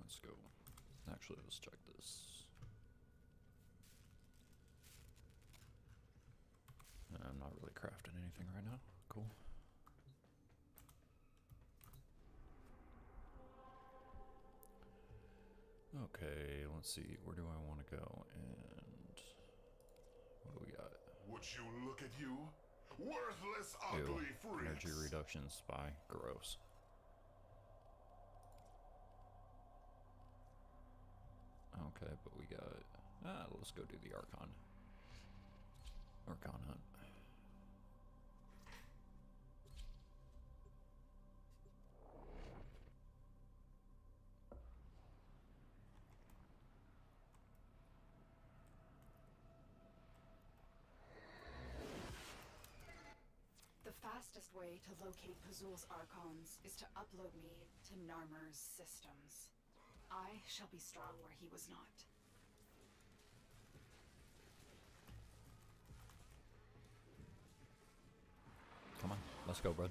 let's go. Actually, let's check this. I'm not really crafting anything right now. Cool. Okay, let's see. Where do I want to go? And what do we got? Would you look at you? Worthless, Ew, ugly freaks. energy reduction spy. Gross. Okay, but we got... let's go do the Archon. Archon hunt. The fastest way to locate Pazul's Archons is to upload me to Narmer's systems. I shall be strong where he was not. Come on, let's go, bud.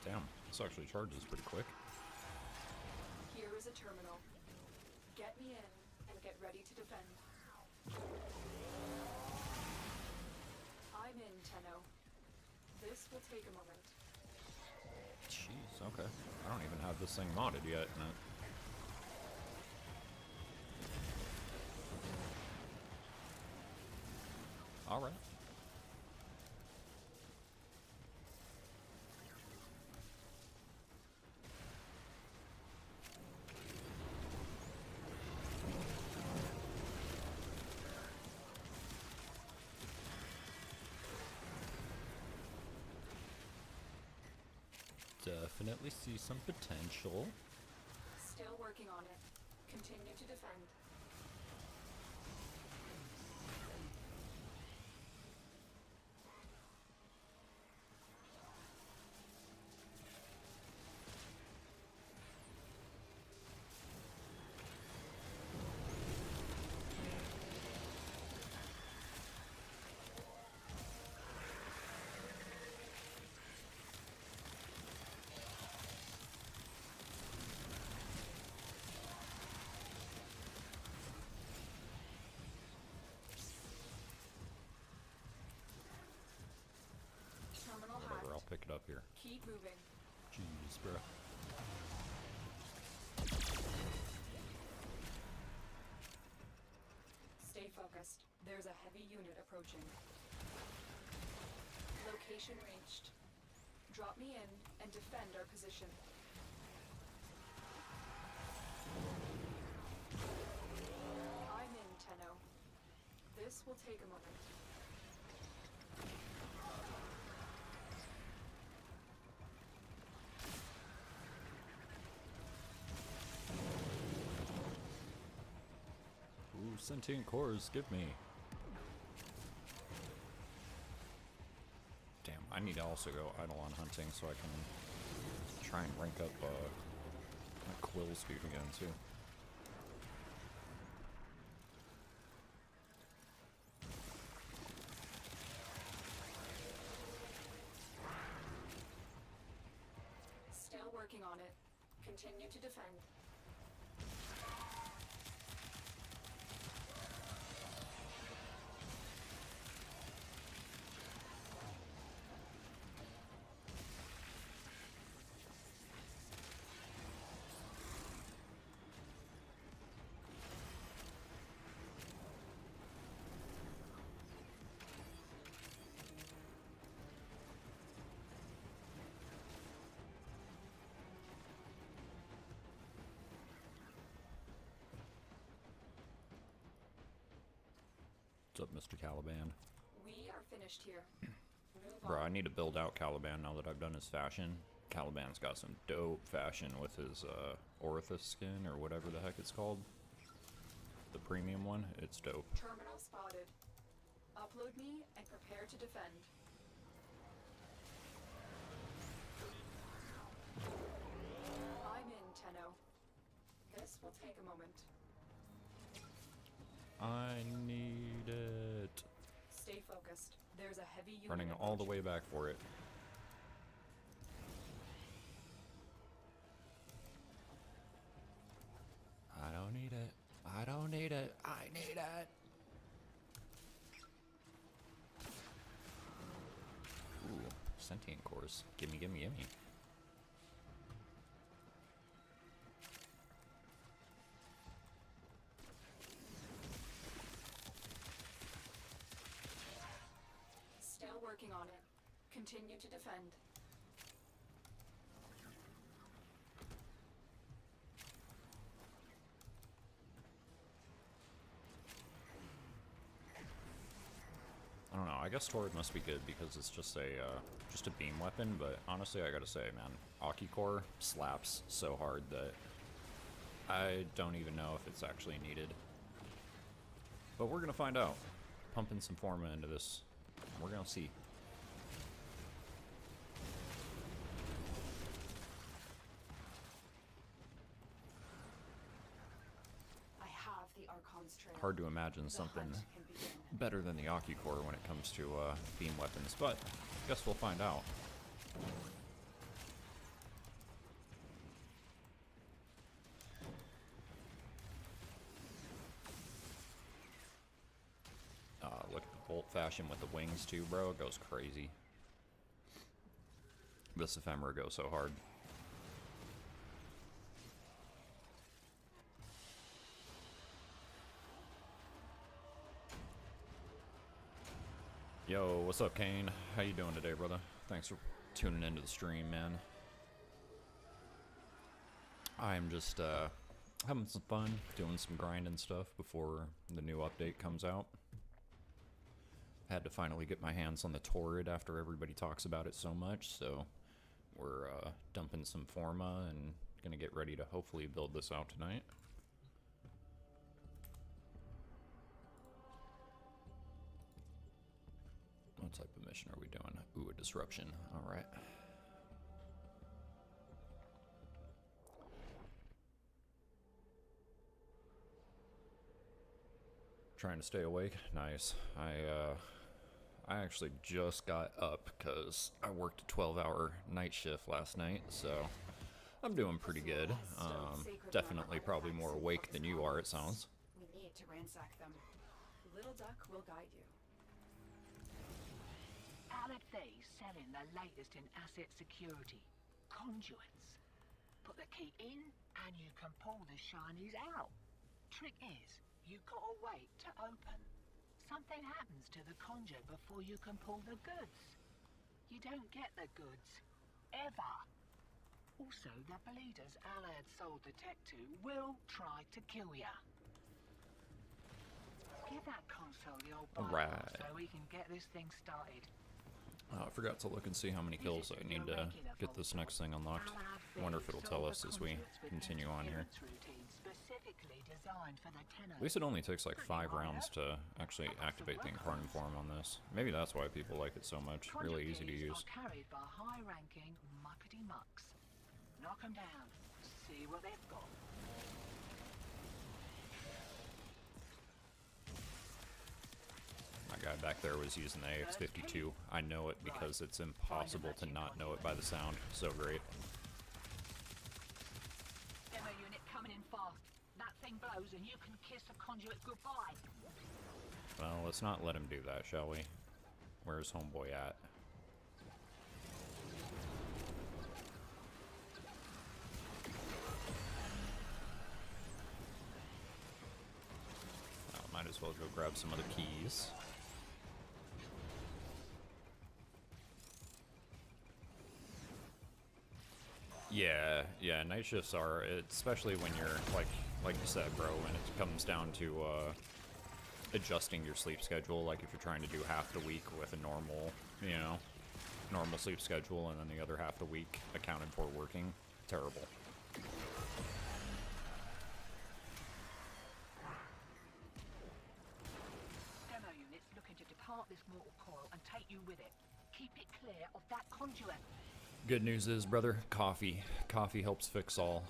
Damn, this actually charges pretty quick. Here is a terminal. Get me in and get ready to defend. I'm in, Tenno. This will take a moment. Jeez, okay. I don't even have this thing modded yet. No. Alright. Definitely see some potential. Still working on it. Continue to defend. Terminal Whatever, hacked. I'll pick it up here. Keep moving. Jeez, bro. Stay focused. There's a heavy unit approaching. Location reached. Drop me in and defend our position. I'm in, Tenno. This will take a moment. Ooh, sentient cores, give me. Damn, I need to also go Eidolon hunting so I can try and rank up my quill speed again too. Still working on it. Continue to defend. What's up, Mr. Caliban? We are finished here. Move Bro, on. I need to build out Caliban now that I've done his fashion. Caliban's got some dope fashion with his Orithus skin, or whatever the heck it's called. The premium one, it's dope. Terminal spotted. Upload me and prepare to defend. I'm in, Tenno. This will take a moment. I need it. Stay focused. There's a heavy unit Running all the way approaching. back for it. I don't need it. I don't need it. I need it. Ooh, sentient cores. Gimme, gimme, gimme. Still working on it. Continue to defend. I don't know. I guess Torid must be good because it's just a beam weapon. But honestly, I gotta say, man, Aki Core slaps so hard that I don't even know if it's actually needed. But we're gonna find out. Pumping some Forma into this. We're gonna see. I have the Archon's trail. Hard to imagine The something hunt can begin. better than the Aki Core when it comes to beam weapons, but guess we'll find out. Look at the bolt fashion with the wings too, bro. It goes crazy. This ephemera goes so hard. Yo, what's up, Kane? How you doing today, brother? Thanks for tuning into the stream, man. I'm just having some fun, doing some grinding stuff before the new update comes out. Had to finally get my hands on the Torid after everybody talks about it so much, so we're dumping some Forma and gonna get ready to hopefully build this out tonight. What type of mission are we doing? Ooh, a disruption. Alright. Trying to stay awake? Nice. I actually just got up because I worked a 12-hour night shift last night, so I'm doing pretty good. Definitely probably more awake than you are, it sounds. We need to ransack them. Little Duck will guide you. LFD's selling the latest in asset security. Conduits. Put the key in and you can pull the shinies out. Trick is, you gotta wait to open. Something happens to the conjure before you can pull the goods. You don't get the goods. Ever. Also, the bleeders Allard sold the tech to will try to kill ya. Give that console the old bypass Right. so we can get this thing started. I forgot to look and see how many kills I need to get this next thing unlocked. I wonder if it'll tell us as we continue on here. At least it only takes like 5 rounds to actually activate the Incarnon form on this. Maybe that's why people like it so much. Really easy to use. Carried by high-ranking muckety mucks. Knock 'em down. See what they've got. My guy back there was using the AX-52. I know it because it's impossible to not know it by the sound. So great. Demo unit coming in fast. That thing blows and you can kiss the conduit goodbye. Well, let's not let him do that, shall we? Where's homeboy at? Might as well go grab some other keys. Yeah, night shifts are, especially when you're, like you said, bro, when it comes down to adjusting your sleep schedule, like if you're trying to do half the week with a normal, normal sleep schedule, and then the other half the week accounted for working, terrible. Demo units looking to depart this mortal coil and take you with it. Keep it clear of that conduit. Good news is, brother, coffee. Coffee helps fix all.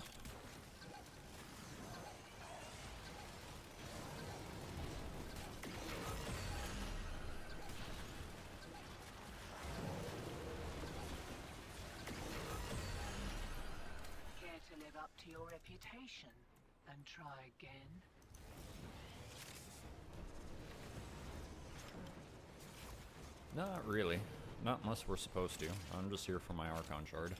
up to your reputation and try again. Not really. Not unless we're supposed to. I'm just here for my Archon Shard.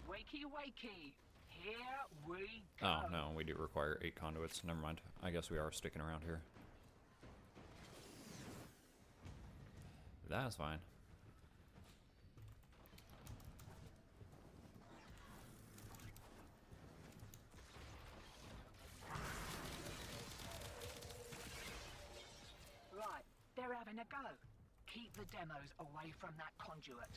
Wakey, wakey! Here we go! Oh, no, we do require 8 conduits. Never mind. I guess we are sticking around here. That's fine. Right, they're having a go. Keep the demos away from that conduit.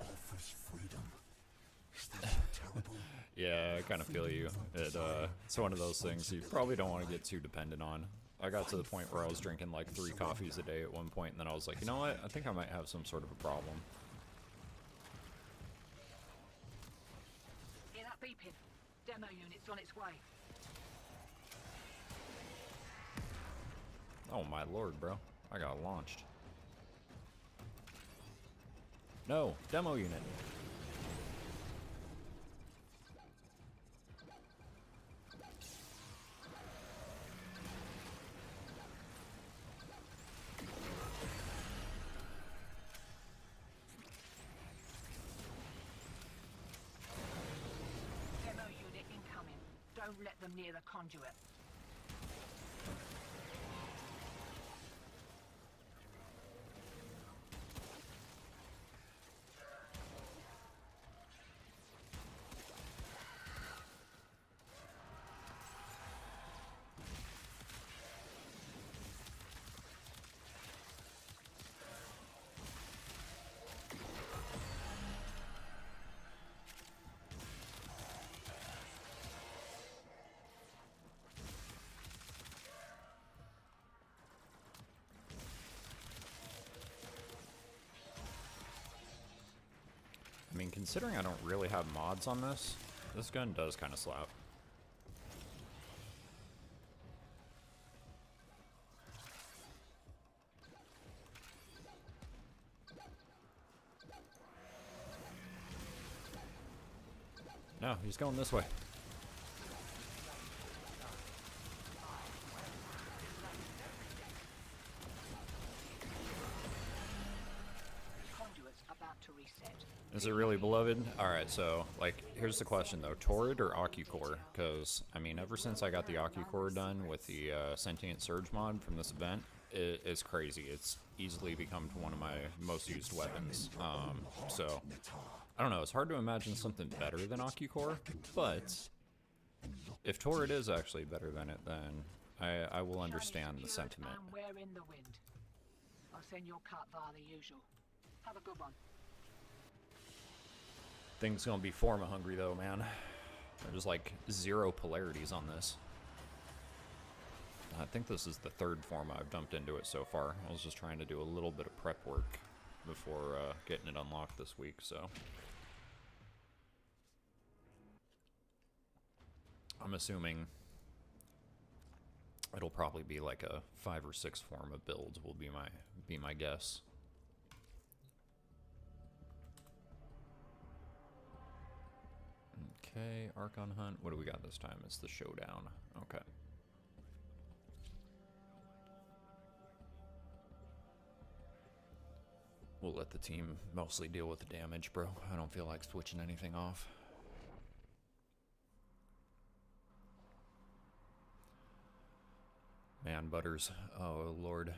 Offers freedom. Is that terrible? Yeah, I kind of feel you. It's one of those things you probably don't want to get too dependent on. I got to the point where I was drinking like 3 coffees a day at one point, and then I was like, you know what? I think I might have some sort of a problem. Hear that beeping? Demo unit's on its way. Oh my lord, bro. I got launched. No, demo unit. Demo unit incoming. Don't let them near the conduit. I mean, considering I don't really have mods on this, this gun does kind of slap. No, he's going this way. Conduit's about to reset. Is it really beloved? Alright, so, like, here's the question though. Torid or Ocucore? Because, I mean, ever since I got the Ocucore done with the Sentient Surge mod from this event, it's crazy. It's easily become one of my most used weapons. So, I don't know. It's hard to imagine something better than Ocucore, but if Torid is actually better than it, then I will understand the sentiment. And we're in the wind. I'll send your cut via the usual. Have a good one. Thing's gonna be forma hungry though, man. There's like 0 polarities on this. I think this is the 3rd forma I've dumped into it so far. I was just trying to do a little bit of prep work before getting it unlocked this week, so. I'm assuming it'll probably be like a 5 or 6 forma build will be my guess. Okay, Archon Hunt. What do we got this time? It's the showdown. Okay. We'll let the team mostly deal with the damage, bro. I don't feel like switching anything off. Man, Butters. Oh, Lord.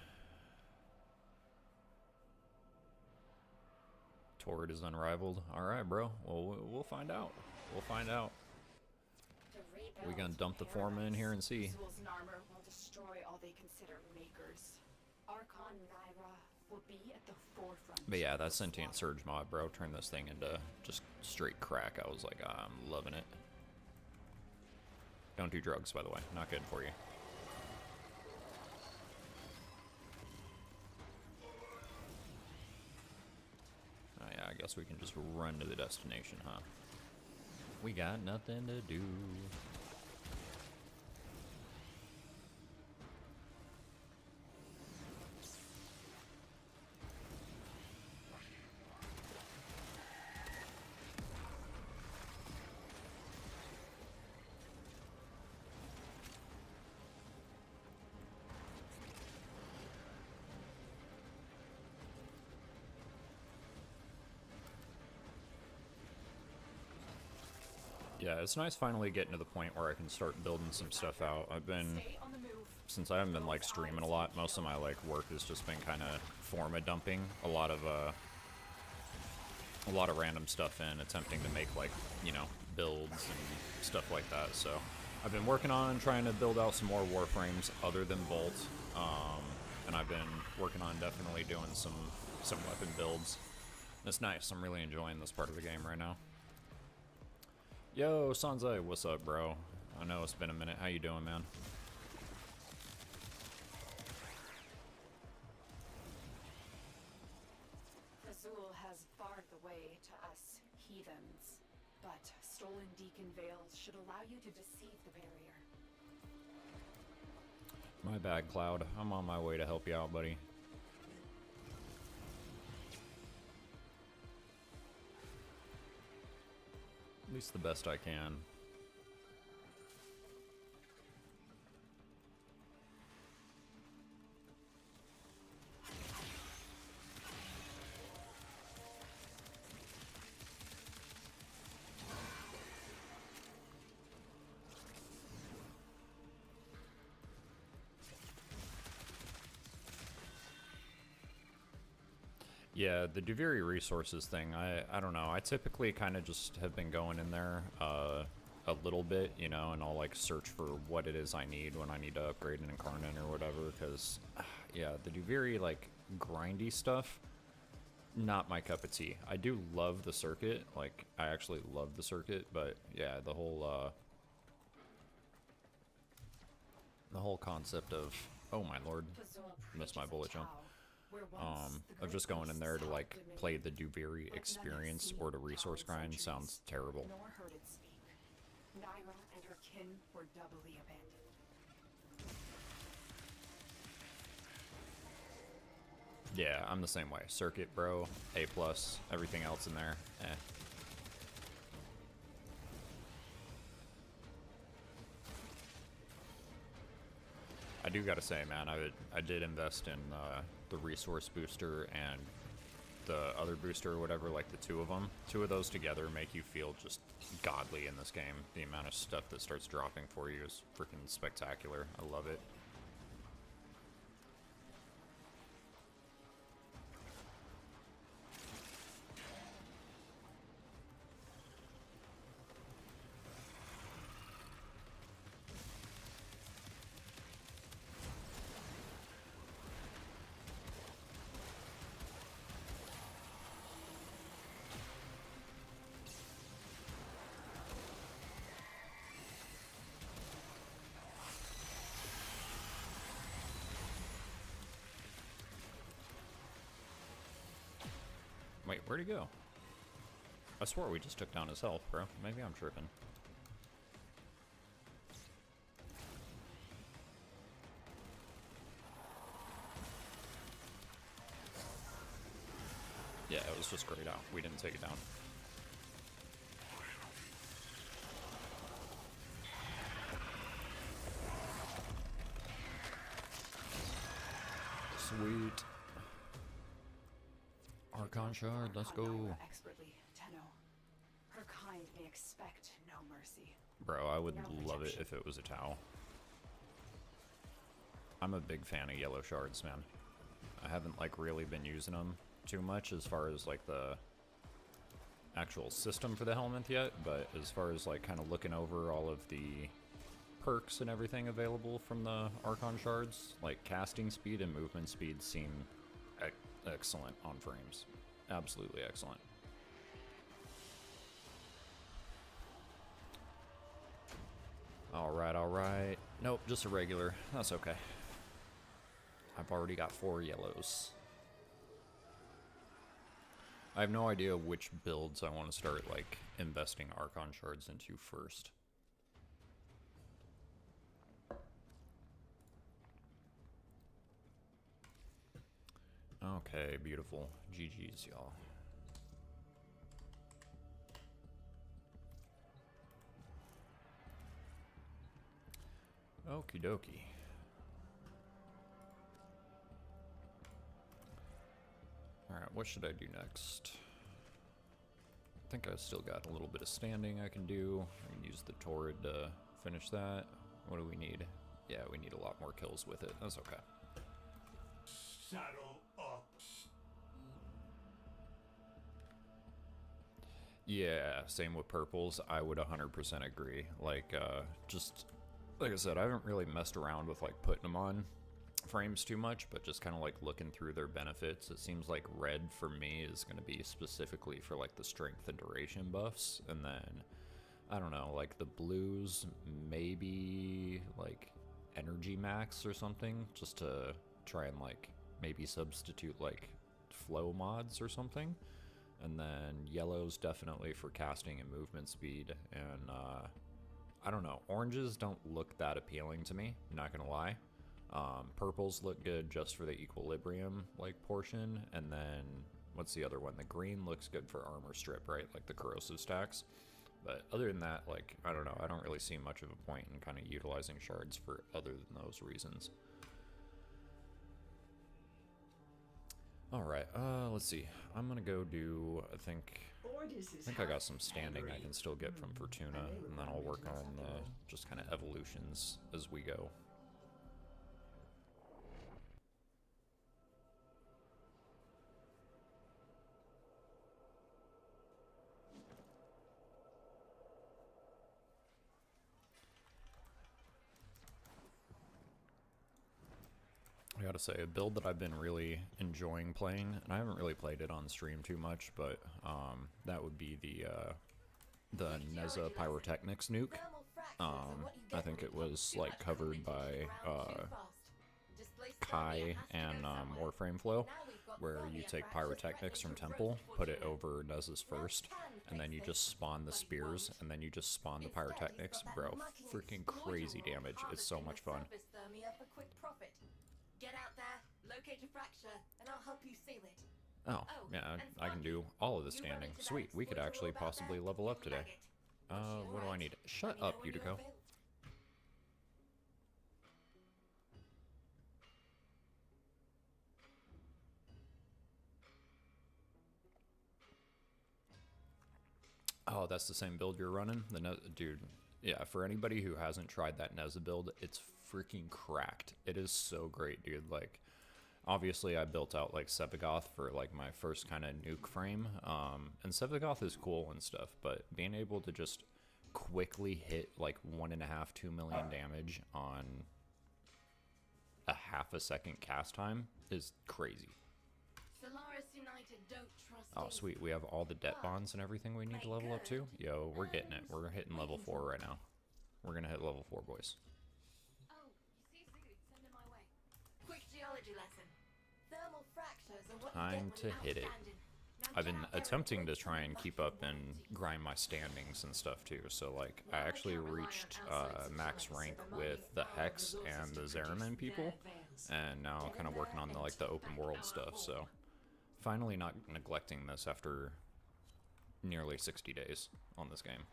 Torid is unrivaled. Alright, bro. Well, we'll find out. We'll find out. We gonna dump the forma in here and see. Azul's Narmer will destroy all they consider makers. Archon Naira will be at the forefront. But yeah, that of Sentient slaughter. Surge mod, bro, turned this thing into just straight crack. I was like, I'm loving it. Don't do drugs, by the way. Not good for you. guess we can just run to the destination, huh? We got nothing to do. Yeah, it's nice finally getting to the point where I can start building some stuff out. I've been, Stay on the move. since I haven't been like streaming a lot, most of my like work has just been kind of forma dumping a lot of random stuff in, attempting to make like, you know, builds and stuff like that. So I've been working on trying to build out some more Warframes other than Bolt, and I've been working on definitely doing some weapon builds. It's nice. I'm really enjoying this part of the game right now. Yo, Sanzai, what's up, bro? I know it's been a minute. How you doing, man? Azul has barred the way to us heathens, but stolen Deacon Veils should allow you to deceive the barrier. My bad, Cloud. I'm on my way to help you out, buddy. At least the best I can. Yeah, the Duviri resources thing, I don't know. I typically kind of just have been going in there a little bit, you know, and I'll like search for what it is I need when I need to upgrade an Incarnon or whatever, because, yeah, the Duviri, like, grindy stuff, not my cup of tea. I do love the circuit, like, I actually love the circuit, but, yeah, the whole concept of, oh my lord, missed my bullet jump. Of just going in there to like play the Duviri experience or to resource grind sounds terrible. Nor heard it speak. Naira and her kin were doubly abandoned. Yeah, I'm the same way. Circuit, bro, A+, everything else in there, eh. I do gotta say, man, I did invest in the resource booster and the other booster or whatever, like the two of them. Two of those together make you feel just godly in this game. The amount of stuff that starts dropping for you is freaking spectacular. I love it. Wait, where'd he go? I swore we just took down his health, bro. Maybe I'm tripping. Yeah, it was just grayed out. We didn't take it down. Sweet. Archon shard, let's go. Expertly, Tenno. Her kind may expect no mercy. Bro, I would love it if it was a Tau. I'm a big fan of yellow shards, man. I haven't like really been using them too much as far as like the actual system for the helmet yet, but as far as like kind of looking over all of the perks and everything available from the Archon shards, like casting speed and movement speed seem excellent on frames. Absolutely excellent. Alright, alright. Nope, just a regular. That's okay. I've already got 4 yellows. I have no idea which builds I want to start, like, investing Archon shards into first. Okay, beautiful. GG's, y'all. Okie dokie. Alright, what should I do next? I think I still got a little bit of standing I can do. I can use the Torid to finish that. What do we need? Yeah, we need a lot more kills with it. That's okay. Saddle up. Yeah, same with purples. I would 100% agree. Like, just like I said, I haven't really messed around with like putting them on frames too much, but just kind of like looking through their benefits. It seems like red for me is going to be specifically for like the strength and duration buffs, and then I don't know, like the blues maybe like energy max or something, just to try and like maybe substitute like flow mods or something. And then yellow's definitely for casting and movement speed, and I don't know, oranges don't look that appealing to me, not gonna lie. Purples look good just for the equilibrium like portion, and then what's the other one? The green looks good for armor strip, right? Like the corrosive stacks. But other than that, like, I don't know, I don't really see much of a point in kind of utilizing shards for other than those reasons. Alright, let's see. I'm gonna go do, I think I got some standing I can still get from Fortuna, and then I'll work on just kind of evolutions as we go. I gotta say, a build that I've been really enjoying playing, and I haven't really played it on stream too much, but that would be the Neza Pyrotechnics nuke. I think it was like covered by Kai and Warframe Flow, where you take Pyrotechnics from Temple, put it over Neza's first, and then you just spawn the spears, and then you just spawn the Pyrotechnics. Bro, freaking crazy damage. It's so much fun. Get out there, locate a fracture, and I'll help you seal it. Oh, yeah, I can do all of the standing. Sweet, we could actually possibly level up today. What do I need? Shut up, Utico. Oh, that's the same build you're running? Dude, yeah, for anybody who hasn't tried that Neza build, it's freaking cracked. It is so great, dude. Like, obviously I built out like Sevagoth for like my first kind of nuke frame, and Sevagoth is cool and stuff, but being able to just quickly hit like 1.5-2 million damage on a half a second cast time is crazy. Solaris United don't trust Oh sweet, we have all the debt bonds and everything we need to level up to. Yo, we're getting it. We're hitting level 4 right now. We're gonna hit level 4, boys. Time to hit it. I've been attempting to try and keep up and grind my standings and stuff too. So like, I actually reached max rank with the Hex and the Zeraman people, and now kind of working on the open world stuff. So finally not neglecting this after nearly 60 days on this game.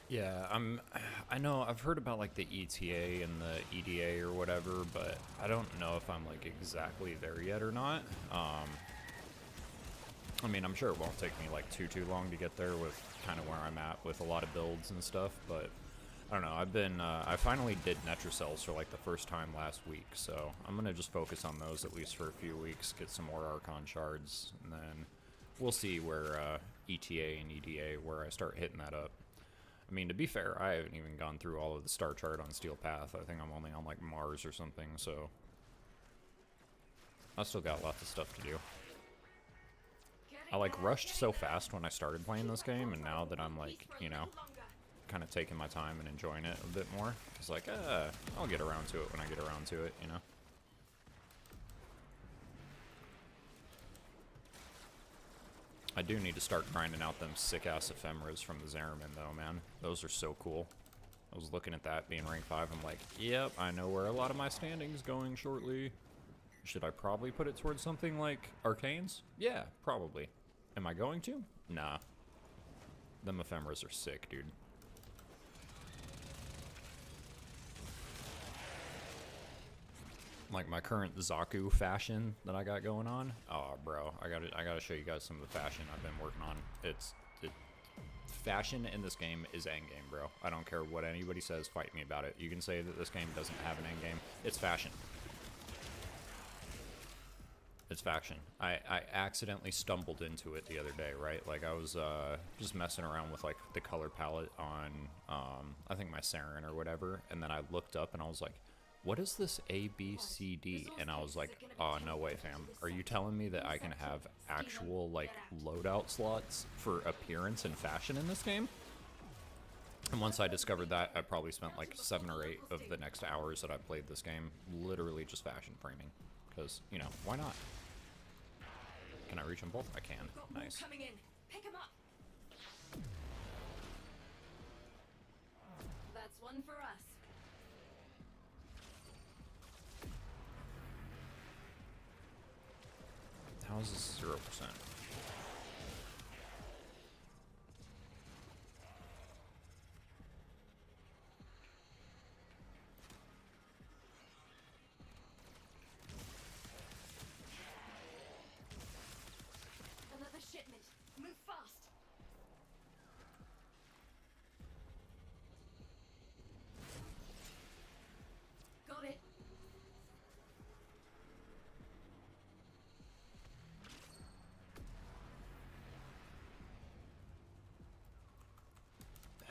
Yeah, I know I've heard about like the ETA and the EDA or whatever, but I don't know if I'm like exactly there yet or not. I mean, I'm sure it won't take me like too long to get there with kind of where I'm at with a lot of builds and stuff, but I don't know. I finally did Netrocells for like the first time last week, so I'm gonna just focus on those at least for a few weeks, get some more Archon shards, and then we'll see where ETA and EDA, where I start hitting that up. I mean, to be fair, I haven't even gone through all of the star chart on Steel Path. I think I'm only on like Mars or something, so I still got lots of stuff to do. I like rushed so fast when I started playing this game, and now that I'm like, you know, kind of taking my time and enjoying it a bit more, it's like, I'll get around to it when I get around to it, you know? I do need to start grinding out them sick-ass ephemeras from the Zeramin, though, man. Those are so cool. I was looking at that being rank 5, I'm like, yep, I know where a lot of my standing's going shortly. Should I probably put it towards something like Arcanes? Yeah, probably. Am I going to? Nah. Them ephemeras are sick, dude. Like my current Zaku fashion that I got going on. Oh, bro, I gotta show you guys some of the fashion I've been working on. Fashion in this game is endgame, bro. I don't care what anybody says. Fight me about it. You can say that this game doesn't have an endgame. It's fashion. It's fashion. I accidentally stumbled into it the other day, right? Like I was just messing around with like the color palette on I think my Saren or whatever, and then I looked up and I was like, what is this A, B, C, D? And I was like, oh, no way, fam. Are you telling me that I can have actual, like, loadout slots for appearance and fashion in this game? And once I discovered that, I probably spent like 7 or 8 of the next hours that I played this game literally just fashion framing. Because, you know, why not? Can I reach them both? I can. Nice. Coming in. Pick 'em up. That's one for us. How is this 0%? Another shipment. Move fast. Got it.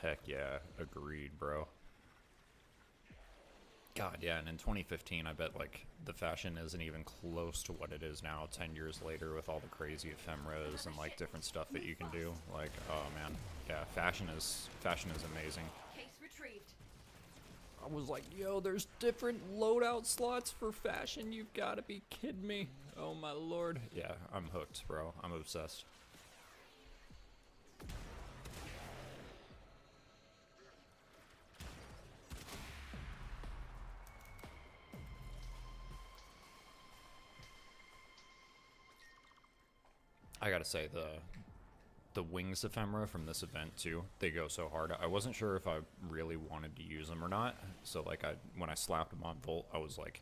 Heck yeah, agreed, bro. God, yeah, and in 2015, I bet, like, the fashion isn't even close to what it is now 10 years later with all the crazy ephemeras and, like, different stuff that you can do. Like, oh, man. Yeah, fashion is amazing. Case retrieved. I was like, yo, there's different loadout slots for fashion? You've got to be kidding me. Oh, my lord. Yeah, I'm hooked, bro. I'm obsessed. I gotta say, the wings ephemera from this event too, they go so hard. I wasn't sure if I really wanted to use them or not, so like when I slapped them on Volt, I was like,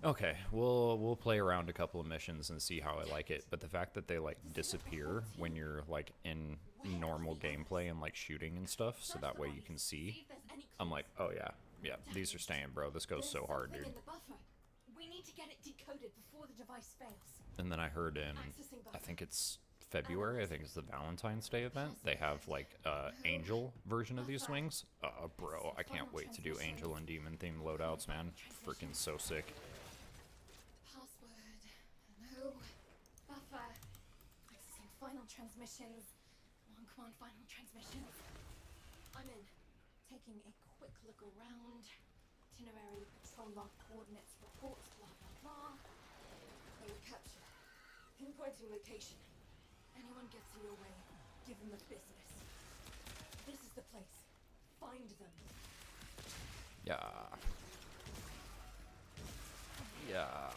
okay, we'll play around a couple of missions and see how I like it. But the fact that they like disappear when you're like in normal gameplay and like shooting and stuff, so that way you can see, I'm like, oh yeah, these are staying, bro. This goes so hard, dude. We need to get it decoded before the device fails. And then I heard in, I think it's February, I think it's the Valentine's Day event, they have like angel version of these wings. Bro, I can't wait to do angel and demon themed loadouts, man. Freaking so sick. Password. No. Buffer. Accessing final transmissions. One command final transmissions. I'm in. Taking a quick look around. Itinerary, patrol log coordinates, reports, blah blah blah. Area capture. Pinpointing location. Anyone gets in your way, give them the business. This is the place. Find them. Yeah. Yeah.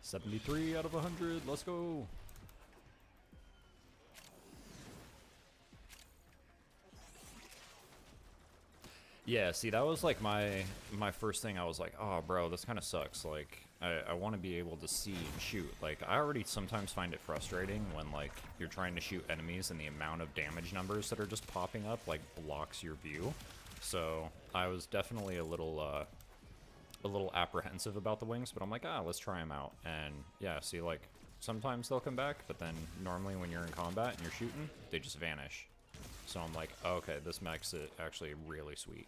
$73 out of 100. Let's go. Yeah, see, that was like my first thing. I was like, oh, bro, this kind of sucks. Like, I want to be able to see and shoot. Like, I already sometimes find it frustrating when, like, you're trying to shoot enemies and the amount of damage numbers that are just popping up, like, blocks your view. So, I was definitely a little apprehensive about the wings, but I'm like, let's try them out. And, yeah, see, like, sometimes they'll come back, but then normally when you're in combat and you're shooting, they just vanish. So I'm like, okay, this makes it actually really sweet.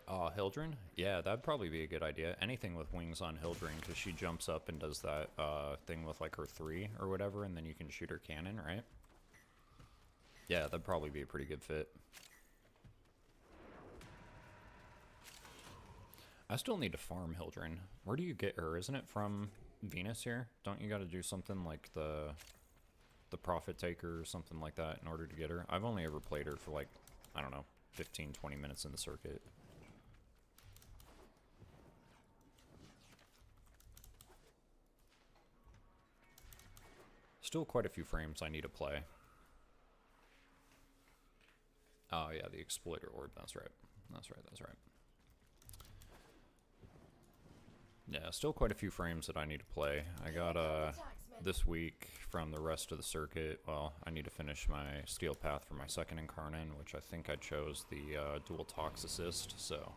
Oh, Hildren? Yeah, that'd probably be a good idea. Anything with wings on Hildren, because she jumps up and does that thing with like her 3 or whatever, and then you can shoot her cannon, right? Yeah, that'd probably be a pretty good fit. I still need to farm Hildren. Where do you get her? Isn't it from Venus here? Don't you gotta do something like the Prophet Taker or something like that in order to get her? I've only ever played her for like, I don't know, 15, 20 minutes in the circuit. Still quite a few frames I need to play. Oh yeah, the Exploiter Orb, that's right. That's right, that's right. Yeah, still quite a few frames that I need to play. I got this week from the rest of the circuit. Well, I need to finish my Steel Path for my second Incarnon, which I think I chose the dual Tox Assist, so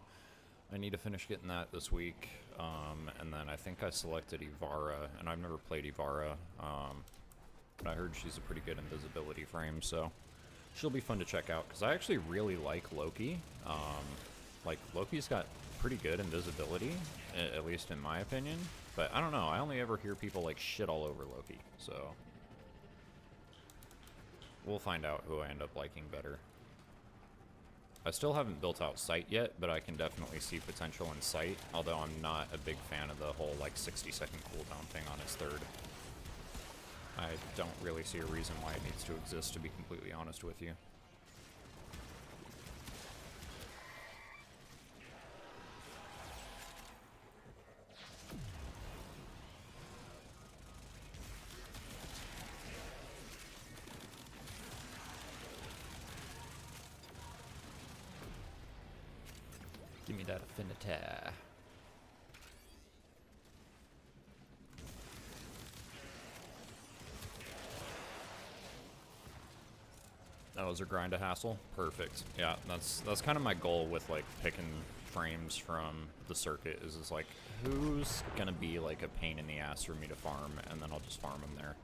I need to finish getting that this week. And then I think I selected Ivara, and I've never played Ivara, but I heard she's a pretty good invisibility frame, so she'll be fun to check out, because I actually really like Loki. Like, Loki's got pretty good invisibility, at least in my opinion. But I don't know, I only ever hear people like shit all over Loki, so we'll find out who I end up liking better. I still haven't built out Sight yet, but I can definitely see potential in Sight, although I'm not a big fan of the whole like 60-second cooldown thing on his 3rd. I don't really see a reason why it needs to exist, to be completely honest with you. Give me that affinity. That was a grind a hassle. Perfect. Yeah, that's kind of my goal with like picking frames from the circuit is like who's gonna be like a pain in the ass for me to farm, and then I'll just farm them there.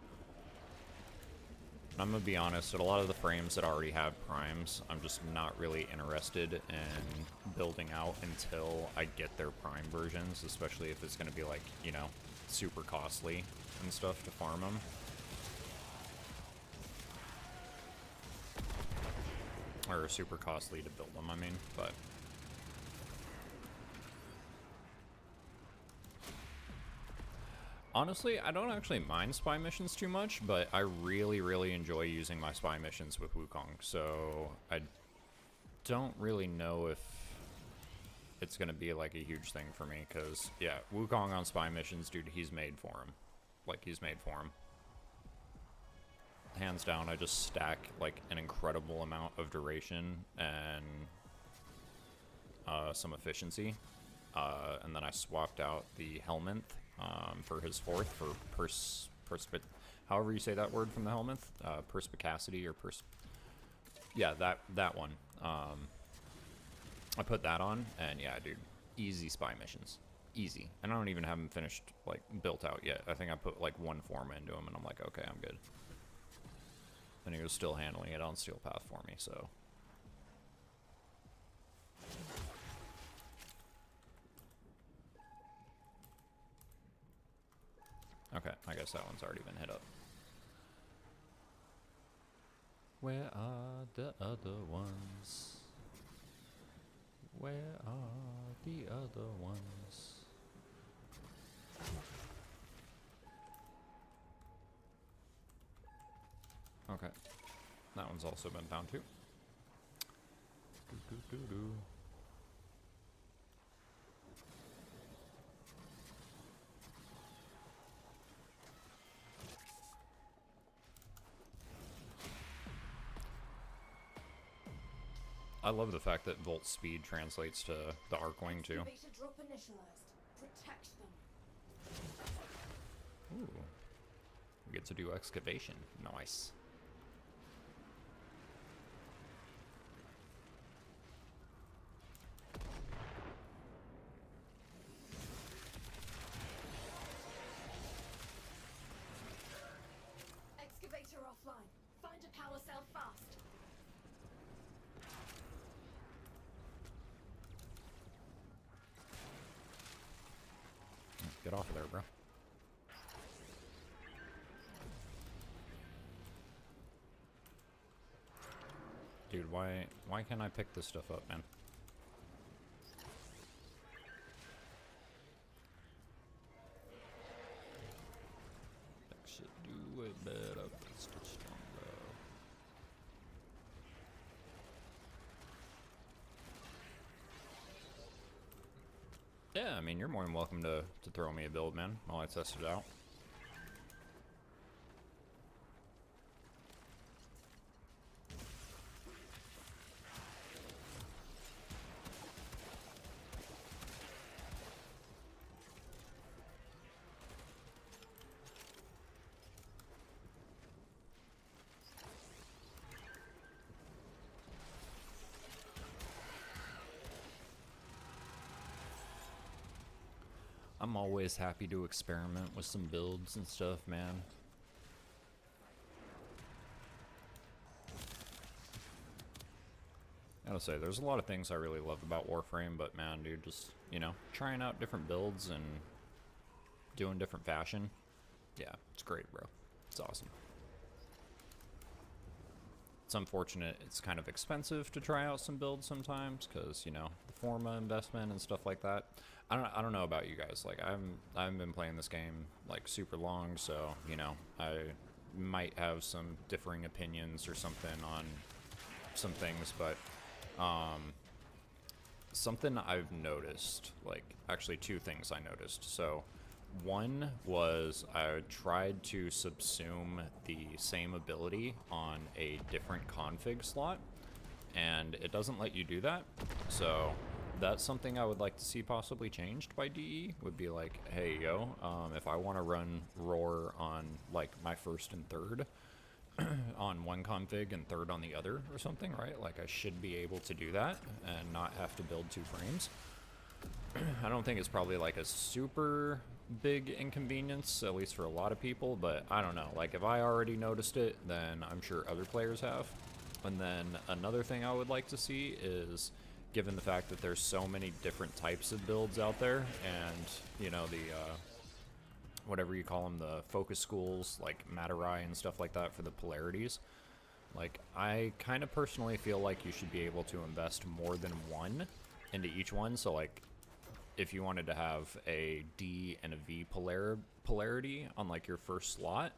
And I'm gonna be honest, at a lot of the frames that already have primes, I'm just not really interested in building out until I get their prime versions, especially if it's gonna be like, you know, super costly and stuff to farm them. Or super costly to build them, I mean, but honestly, I don't actually mind spy missions too much, but I really, really enjoy using my spy missions with Wukong, so I don't really know if it's gonna be like a huge thing for me, because, yeah, Wukong on spy missions, dude, he's made for him. Like, he's made for him. Hands down, I just stack like an incredible amount of duration and some efficiency, and then I swapped out the Helminth for his 4th for however you say that word from the Helminth, perspicacity or yeah, that one. I put that on, and yeah, dude, easy spy missions, easy. And I don't even have them finished like built out yet. I think I put like 1 form into them, and I'm like, okay, I'm good. And he was still handling it on Steel Path for me, so. Okay, I guess that one's already been hit up. Where are the other ones? Where are the other ones? Okay, that one's also been found too. I love the fact that Volt Speed translates to the Arcwing too. Drop initialized. Protect them. Ooh. We get to do excavation. Nice. Get off of there, bro. Dude, why can't I pick this stuff up, man? Should do it better, Mr. Stronger. Yeah, I mean, you're more than welcome to throw me a build, man, while I test it out. I'm always happy to experiment with some builds and stuff, man. I gotta say, there's a lot of things I really love about Warframe, but man, dude, just, you know, trying out different builds and doing different fashion. Yeah, it's great, bro. It's awesome. It's unfortunate it's kind of expensive to try out some builds sometimes, because, you know, the Forma investment and stuff like that. I don't know about you guys. Like, I haven't been playing this game like super long, so, you know, I might have some differing opinions or something on some things, but something I've noticed, like, actually two things I noticed. So one was I tried to subsume the same ability on a different config slot, and it doesn't let you do that. So that's something I would like to see possibly changed by DE, would be like, hey, yo, if I want to run Roar on, like, my first and third on one config and third on the other or something, right? Like, I should be able to do that and not have to build 2 frames. I don't think it's probably, like, a super big inconvenience, at least for a lot of people, but I don't know. Like, if I already noticed it, then I'm sure other players have. And then another thing I would like to see is, given the fact that there's so many different types of builds out there, and, you know, the, whatever you call them, the focus schools, like Materai and stuff like that for the polarities, like, I kind of personally feel like you should be able to invest more than one into each one. So, like, if you wanted to have a D and a V polarity on, like, your first slot,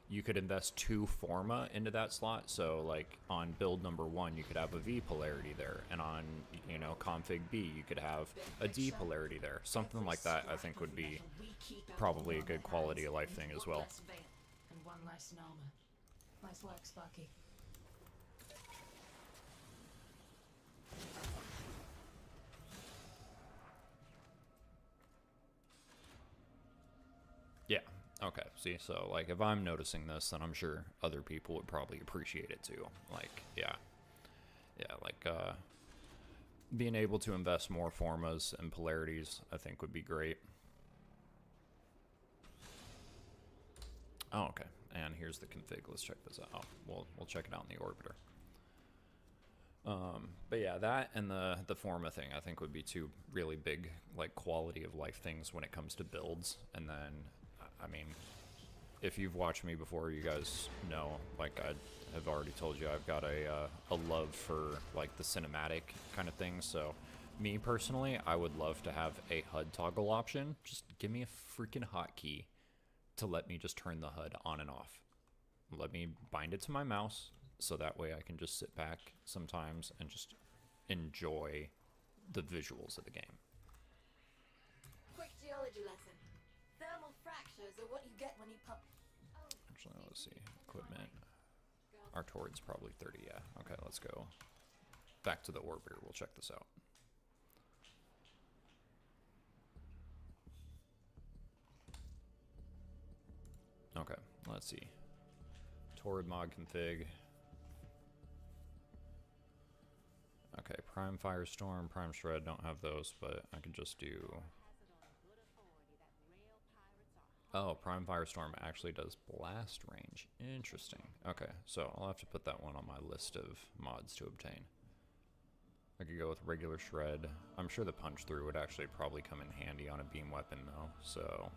you could invest 2 Forma into that slot. So, like, on build number 1, you could have a V polarity there, and on, you know, config B, you could have a D polarity there. Something like that, I think, would be probably a good quality of life thing as well. And one less in armor. Nice work, Sparky. Yeah. Okay. See, so, like, if I'm noticing this, then I'm sure other people would probably appreciate it too. Like, yeah. Yeah, like, being able to invest more Formas and polarities, I think, would be great. Oh, okay. And here's the config. Let's check this out. Oh, we'll check it out in the orbiter. But yeah, that and the Forma thing, I think, would be 2 really big, like, quality of life things when it comes to builds. And then, I mean, if you've watched me before, you guys know, like, I have already told you, I've got a love for, like, the cinematic kind of thing. So me personally, I would love to have a HUD toggle option. Just give me a freaking hotkey to let me just turn the HUD on and off. Let me bind it to my mouse, so that way I can just sit back sometimes and just enjoy the visuals of the game. Quick geology lesson. Thermal fractures are what you get when you pump. Actually, let's see. Equipment. Our Torid's probably 30, yeah. Okay, let's go back to the orbiter. We'll check this out. Okay, let's see. Torid mod config. Okay, Prime Firestorm, Prime Shred, don't have those, but I can just do... Oh, Prime Firestorm actually does blast range. Interesting. Okay, so I'll have to put that one on my list of mods to obtain. I could go with regular shred. I'm sure the punch through would actually probably come in handy on a beam weapon though, so.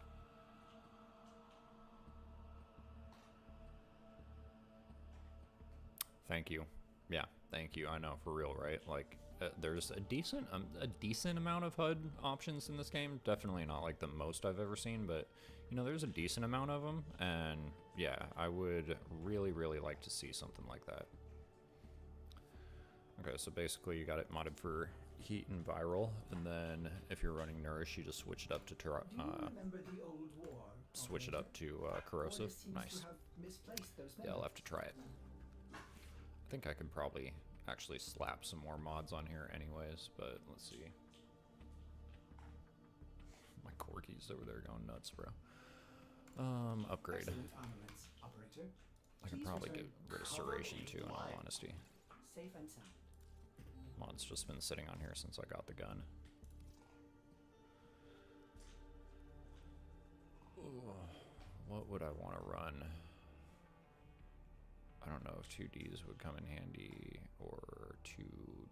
Thank you. Yeah, thank you. I know, for real, right? Like, there's a decent amount of HUD options in this game. Definitely not like the most I've ever seen, but you know, there's a decent amount of them, and yeah, I would really, really like to see something like that. Okay, so basically you got it modded for heat and viral, and then if you're running nourish, you just switch it up to corrosive. Nice. Yeah, I'll have to try it. I think I could probably actually slap some more mods on here anyways, but let's see. My corgis over there going nuts, bro. Upgrade. I can probably get rid of serration too, in all honesty. Safe and sound. Mod's just been sitting on here since I got the gun. Ooh, what would I want to run? I don't know if 2Ds would come in handy, or 2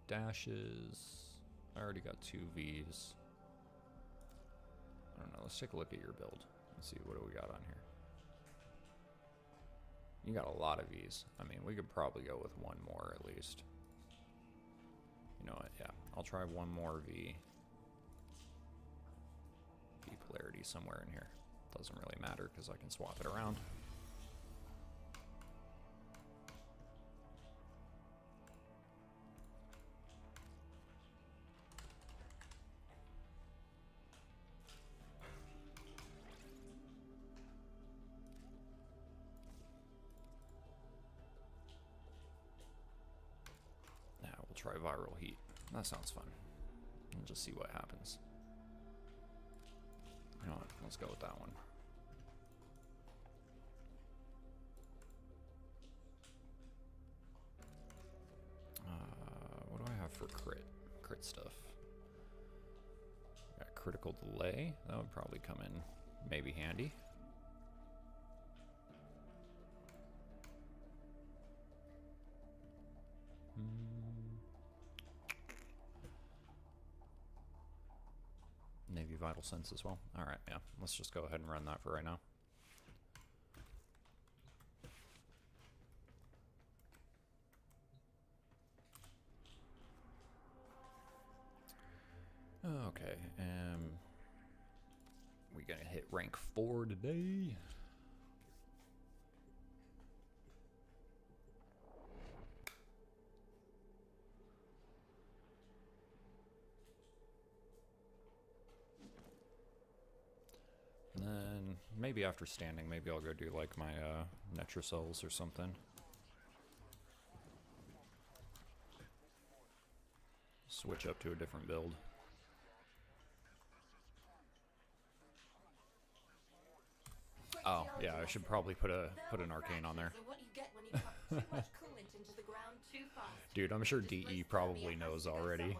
dashes. I already got 2 Vs. I don't know, let's take a look at your build and see what do we got on here. You got a lot of Vs. I mean, we could probably go with one more at least. You know what, yeah, I'll try one more V. V polarity somewhere in here. Doesn't really matter because I can swap it around. Try viral heat. That sounds fun. We'll just see what happens. You know what? Let's go with that one. What do I have for crit? Crit stuff. Got critical delay. That would probably come in maybe handy. Navy Vital Sense as well. Alright, yeah. Let's just go ahead and run that for right now. Okay, we gonna hit rank 4 today. And then maybe after standing, maybe I'll go do like my Netrocells or something. Switch up to a different build. Oh yeah, I should probably put an arcane on there. Dude, I'm sure DE probably knows already.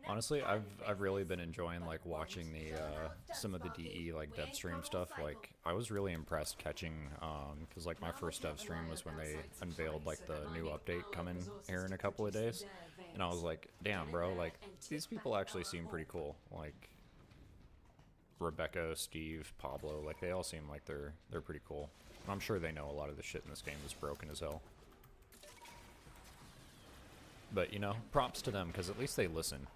Honestly, I've really been enjoying like watching the some of the DE like dev stream stuff. Like I was really impressed catching because like my first dev stream was when they unveiled like the new update coming here in a couple of days, and I was like, damn bro, like these people actually seem pretty cool. Like Rebecca, Steve, Pablo, like they all seem like they're pretty cool. And I'm sure they know a lot of the shit in this game is broken as hell. But you know, props to them because at least they listen.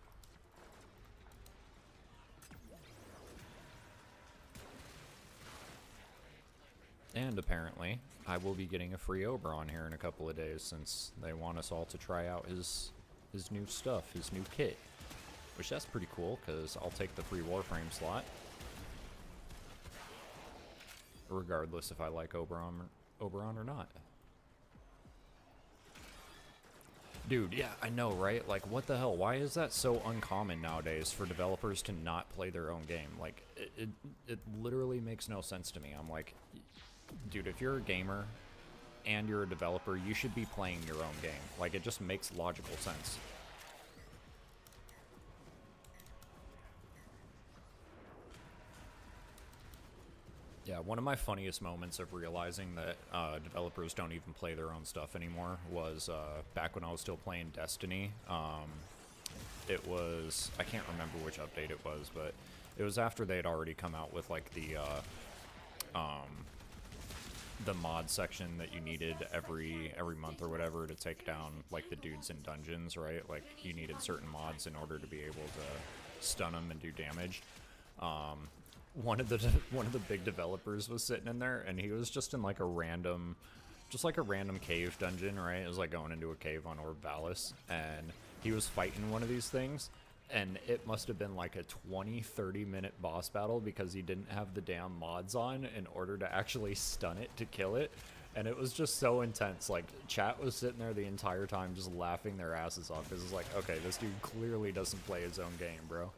And apparently, I will be getting a free Oberon here in a couple of days since they want us all to try out his new stuff, his new kit. Which that's pretty cool, because I'll take the free Warframe slot. Regardless if I like Oberon or not. Dude, yeah, I know, right? Like, what the hell? Why is that so uncommon nowadays for developers to not play their own game? Like, it literally makes no sense to me. I'm like, dude, if you're a gamer and you're a developer, you should be playing your own game. Like, it just makes logical sense. Yeah, one of my funniest moments of realizing that developers don't even play their own stuff anymore was back when I was still playing Destiny. It was, I can't remember which update it was, but it was after they had already come out with like the mod section that you needed every month or whatever to take down like the dudes in dungeons, right? Like you needed certain mods in order to be able to stun them and do damage. One of the big developers was sitting in there, and he was just in like a random cave dungeon, right? It was like going into a cave on Orb Valis, and he was fighting one of these things, and it must have been like a 20-30 minute boss battle because he didn't have the damn mods on in order to actually stun it to kill it. And it was just so intense. Like, chat was sitting there the entire time just laughing their asses off because it's like, okay, this dude clearly doesn't play his own game, bro.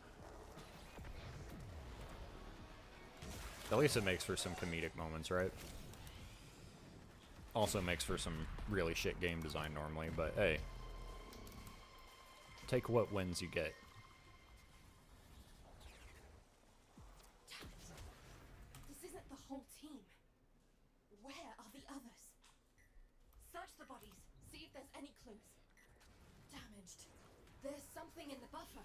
At least it makes for some comedic moments, right? Also makes for some really shit game design normally, but hey. Take what wins you get. This isn't the whole team. Where are the others? Search the bodies. See if there's any clues. Damaged. There's something in the buffer.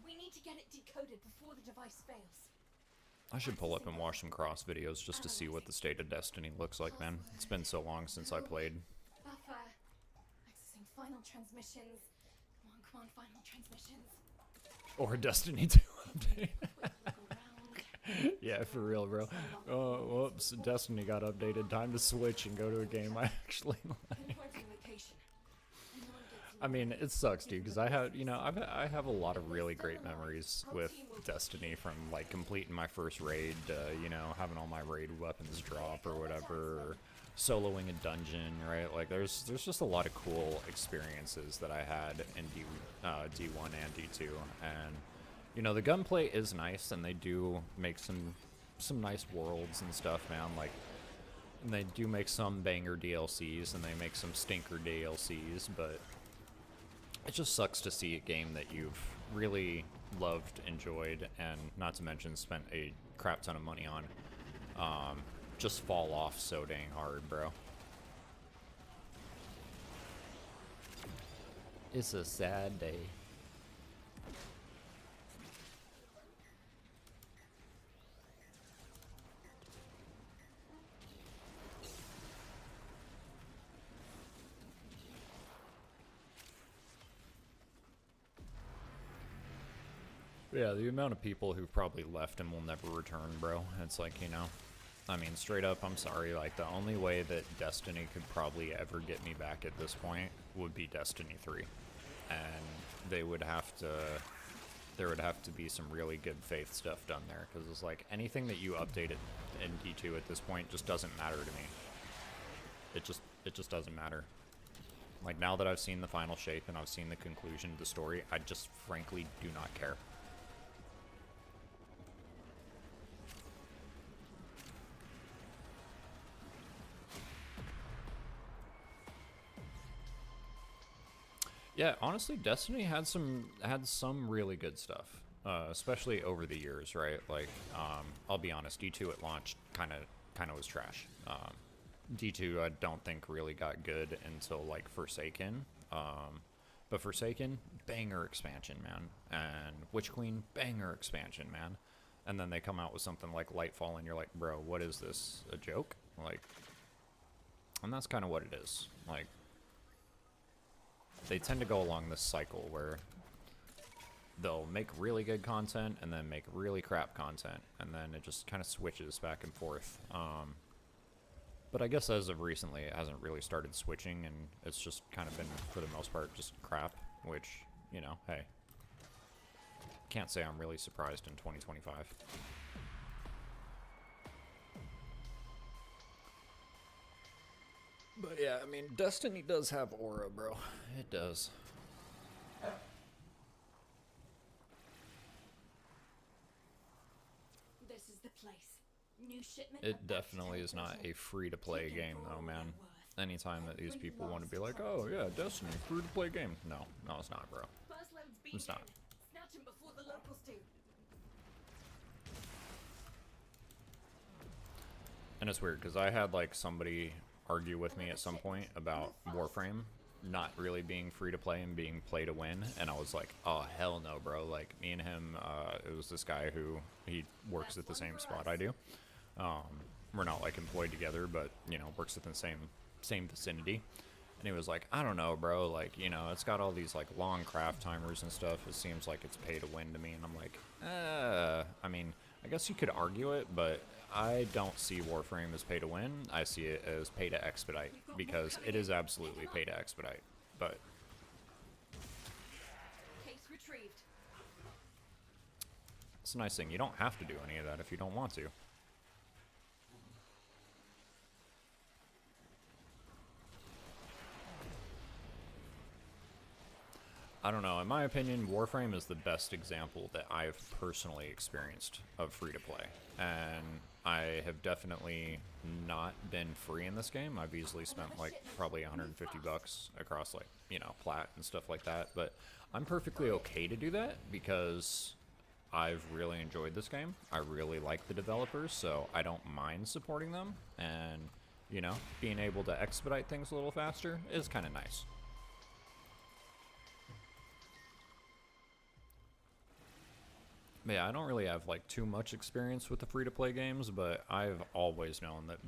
We need to get it decoded before the device fails. I should pull up and watch some cross videos just to see what the state of Destiny looks like, man. It's been so long since I played. Buffer. Accessing final transmissions. Come on, final transmissions. Or Destiny 2 update. Yeah, for real, bro. Oh, whoops. Destiny got updated. Time to switch and go to a game I actually like. I mean, it sucks, dude, because I have, you know, I have a lot of really great memories with Destiny, from like completing my first raid, you know, having all my raid weapons drop or whatever, or soloing a dungeon, right? Like, there's just a lot of cool experiences that I had in D1 and D2, and you know, the gunplay is nice, and they do make some nice worlds and stuff, man. Like, and they do make some banger DLCs, and they make some stinker DLCs, but it just sucks to see a game that you've really loved, enjoyed, and not to mention spent a crap ton of money on, just fall off so dang hard, bro. It's a sad day. Yeah, the amount of people who've probably left and will never return, bro. It's like, you know, I mean, straight up, I'm sorry, like, the only way that Destiny could probably ever get me back at this point would be Destiny 3. And there would have to be some really good faith stuff done there, because it's like, anything that you updated in D2 at this point just doesn't matter to me. It just doesn't matter. Like, now that I've seen the final shape and I've seen the conclusion of the story, I just frankly do not care. Yeah, honestly, Destiny had some really good stuff, especially over the years, right? Like, I'll be honest, D2 at launch kind of was trash. D2 I don't think really got good until like Forsaken, but Forsaken, banger expansion, man, and Witch Queen, banger expansion, man. And then they come out with something like Lightfall, and you're like, bro, what is this? A joke? Like, and that's kind of what it is. Like, they tend to go along this cycle where they'll make really good content and then make really crap content, and then it just kind of switches back and forth. But I guess as of recently, it hasn't really started switching, and it's just kind of been, for the most part, just crap, which, you know, hey. Can't say I'm really surprised in 2025. But yeah, I mean, Destiny does have aura, bro. It does. This is the place. New shipment. It definitely is not a free-to-play game, though, man. Anytime that these people want to be like, oh yeah, Destiny, free-to-play game. No, it's not, bro. It's not. Snatch him before the locals do. And it's weird because I had like somebody argue with me at some point about Warframe not really being free to play and being play to win, and I was like, oh hell no, bro. Like me and him, it was this guy who he works at the same spot I do. We're not like employed together, but you know, works at the same vicinity. And he was like, I don't know, bro. Like, you know, it's got all these like long craft timers and stuff. It seems like it's pay to win to me. And I'm like, I mean, I guess you could argue it, but I don't see Warframe as pay to win. I see it as pay to expedite, because it is absolutely pay to expedite. But Case retrieved. it's a nice thing. You don't have to do any of that if you don't want to. I don't know. In my opinion, Warframe is the best example that I've personally experienced of free-to-play. And I have definitely not been free in this game. I've easily spent like probably 150 bucks across like, you know, plat and stuff like that. But I'm perfectly okay to do that because I've really enjoyed this game. I really like the developers, so I don't mind supporting them. And, you know, being able to expedite things a little faster is kind of nice. But yeah, I don't really have like too much experience with the free-to-play games, but I've always known that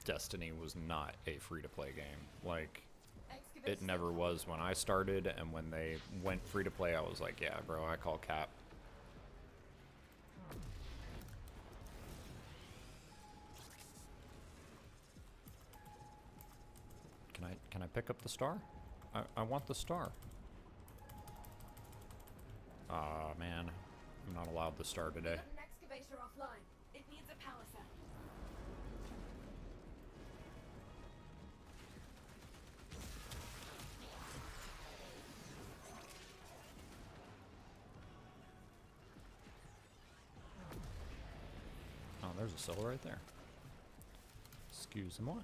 Destiny was not a free-to-play game. Like, it never was when I started, and when they went free-to-play, I was like, yeah, bro, I call cap. Can I pick up the star? I want the star. Aw, man. I'm not allowed the star today. An excavator offline. It needs a power cell. Oh, there's a cell right there. Excuse-moi.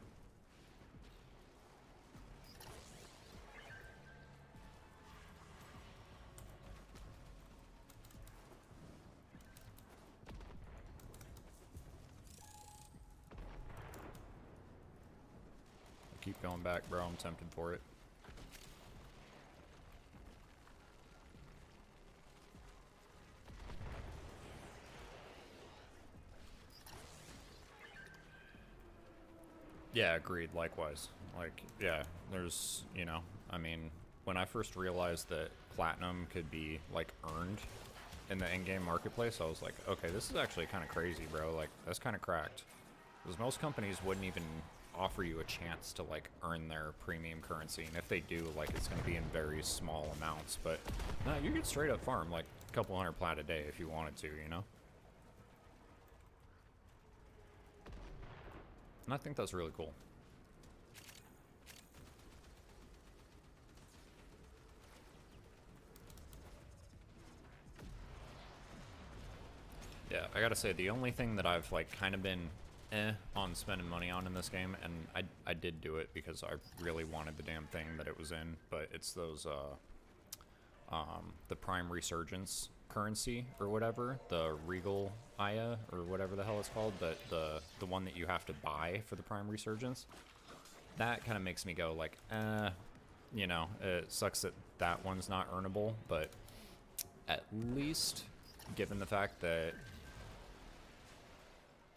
Keep going back, bro. I'm tempted for it. Yeah, agreed. Likewise. Like, yeah, there's, you know, I mean, when I first realized that platinum could be, like, earned in the in-game marketplace, I was like, okay, this is actually kind of crazy, bro. Like, that's kind of cracked. Because most companies wouldn't even offer you a chance to like earn their premium currency, and if they do, like, it's going to be in very small amounts. But no, you could straight up farm like a couple hundred plat a day if you wanted to, you know. And I think that's really cool. Yeah, I gotta say, the only thing that I've like kind of been on spending money on in this game, and I did do it because I really wanted the damn thing that it was in, but it's those the Prime Resurgence currency or whatever, the Regal Aya or whatever the hell it's called, the one that you have to buy for the Prime Resurgence. That kind of makes me go like, you know, it sucks that that one's not earnable, but at least given the fact that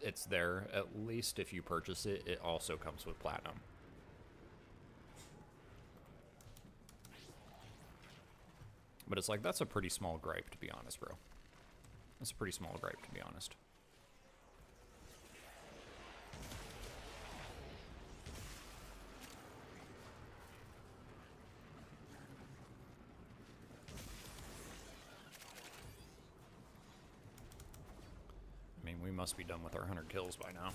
it's there, at least if you purchase it, it also comes with platinum. But it's like, that's a pretty small gripe, to be honest, bro. That's a pretty small gripe, to be honest. I mean, we must be done with our 100 kills by now.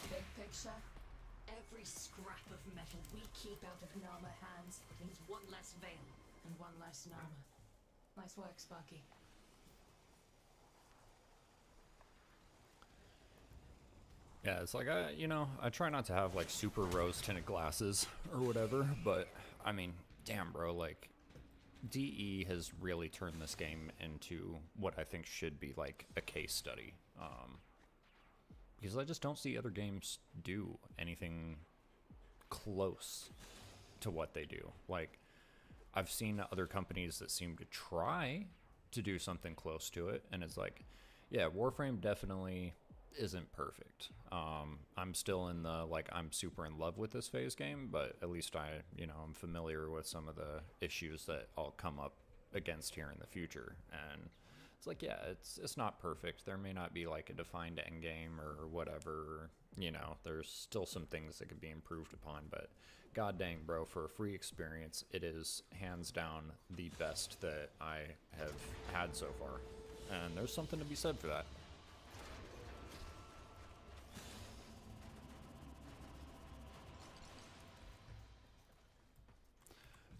Big picture, every scrap of metal we keep out of Nama hands means one less veil and one less Nama. Nice work, Sparky. Yeah, it's like, you know, I try not to have like super rose tinted glasses or whatever, but I mean, damn, bro, like, DE has really turned this game into what I think should be like a case study. Because I just don't see other games do anything close to what they do. Like, I've seen other companies that seem to try to do something close to it, and it's like, yeah, Warframe definitely isn't perfect. I'm still in the, like, I'm super in love with this phase game, but at least I'm familiar with some of the issues that I'll come up against here in the future. And it's like, yeah, it's not perfect. There may not be like a defined end game or whatever. There's still some things that could be improved upon, but god dang, bro, for a free experience, it is hands down the best that I have had so far. And there's something to be said for that.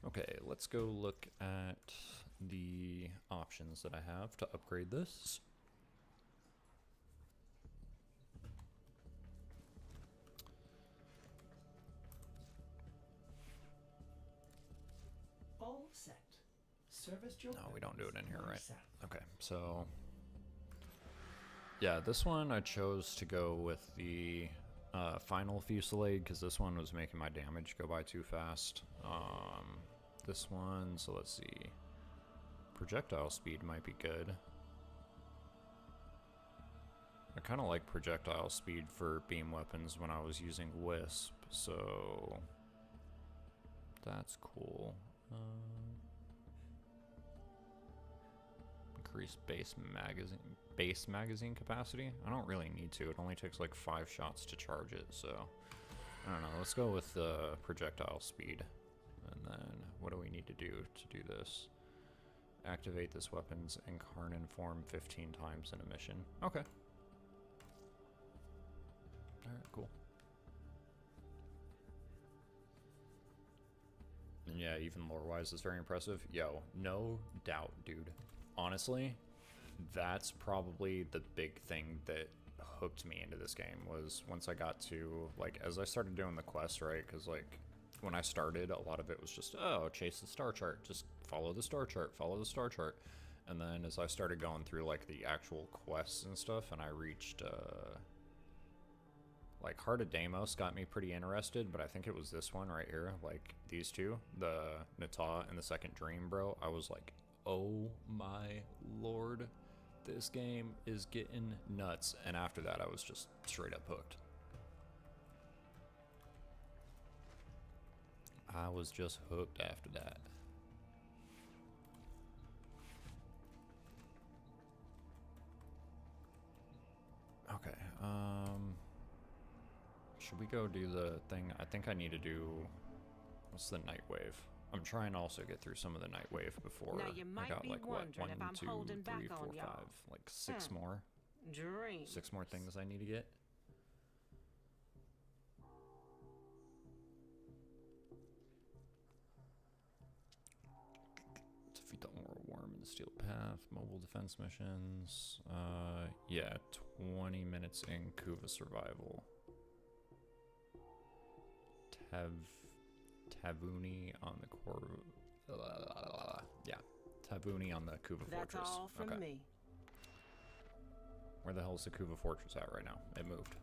Okay, let's go look at the options that I have to upgrade this. All set. Service job. No, we don't do it in here, all right? set. Okay, so yeah, this one I chose to go with the final fusillade because this one was making my damage go by too fast. This one, so let's see. Projectile speed might be good. I kind of like projectile speed for beam weapons when I was using Wisp, so that's cool. Increase base magazine capacity. I don't really need to. It only takes like 5 shots to charge it, so I don't know. Let's go with projectile speed. And then what do we need to do this? Activate this weapon's Incarnon form 15 times in a mission. Okay. Alright, cool. And yeah, even lore-wise, it's very impressive. Yo, no doubt, dude. Honestly, that's probably the big thing that hooked me into this game, was once I got to, like, as I started doing the quests, right? Because, like, when I started, a lot of it was just, oh, chase the star chart, just follow the star chart, follow the star chart. And then as I started going through, like, the actual quests and stuff, and I reached, like, Heart of Deimos got me pretty interested, but I think it was this one right here, like, these two, the Nata and the Second Dream, bro. I was like, oh my lord, this game is getting nuts. And after that, I was just straight up hooked. I was just hooked after that. Okay, should we go do the thing? I think I need to do, what's the Night Wave? I'm trying to also get through some of the Night Wave before Now you I might got be like, what, wondering 1, if I'm 2, holding 3, back 4, on y'all. 5, like 6 more? Dream. 6 more things I need to get? Defeat the Oral Worm in the Steel Path, mobile defense missions. Yeah, 20 minutes in Kuva Survival. Tavuni on the core. Yeah, Tavuni on the Kuva That's Fortress. all from Okay. me. Where the hell is the Kuva Fortress at right now? It moved.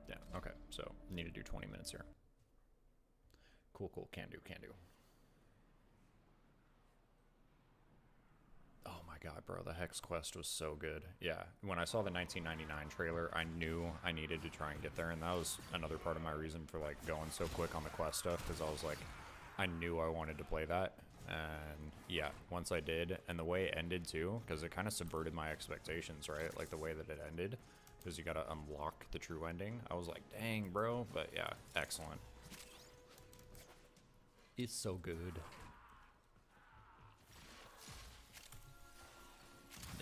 Yeah, okay, so need to do 20 minutes here. Cool, can do. Oh my god, bro, the Hex quest was so good. Yeah, when I saw the 1999 trailer, I knew I needed to try and get there, and that was another part of my reason for, like, going so quick on the quest stuff, because I was like, I knew I wanted to play that. And yeah, once I did, and the way it ended too, because it kind of subverted my expectations, right? Like the way that it ended, because you gotta unlock the true ending. I was like, dang, bro. But yeah, excellent. It's so good.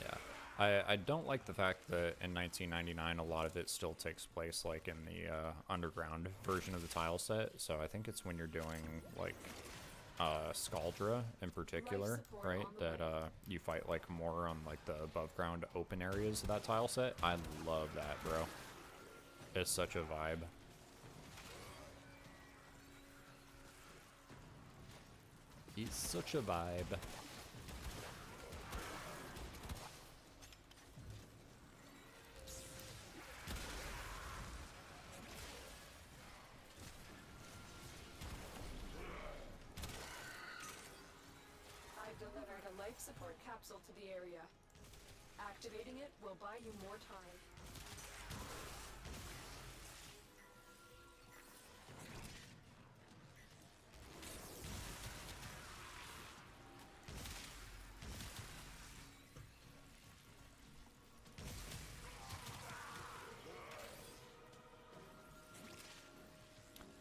Yeah, I don't like the fact that in 1999 a lot of it still takes place like in the underground version of the tile set. So I think it's when you're doing like Scaldra in particular, right? That you fight like more on like the above ground open areas of that tile set. I love that, bro. It's such a vibe. It's such a vibe. I've delivered a life support capsule to the area. Activating it will buy you more time.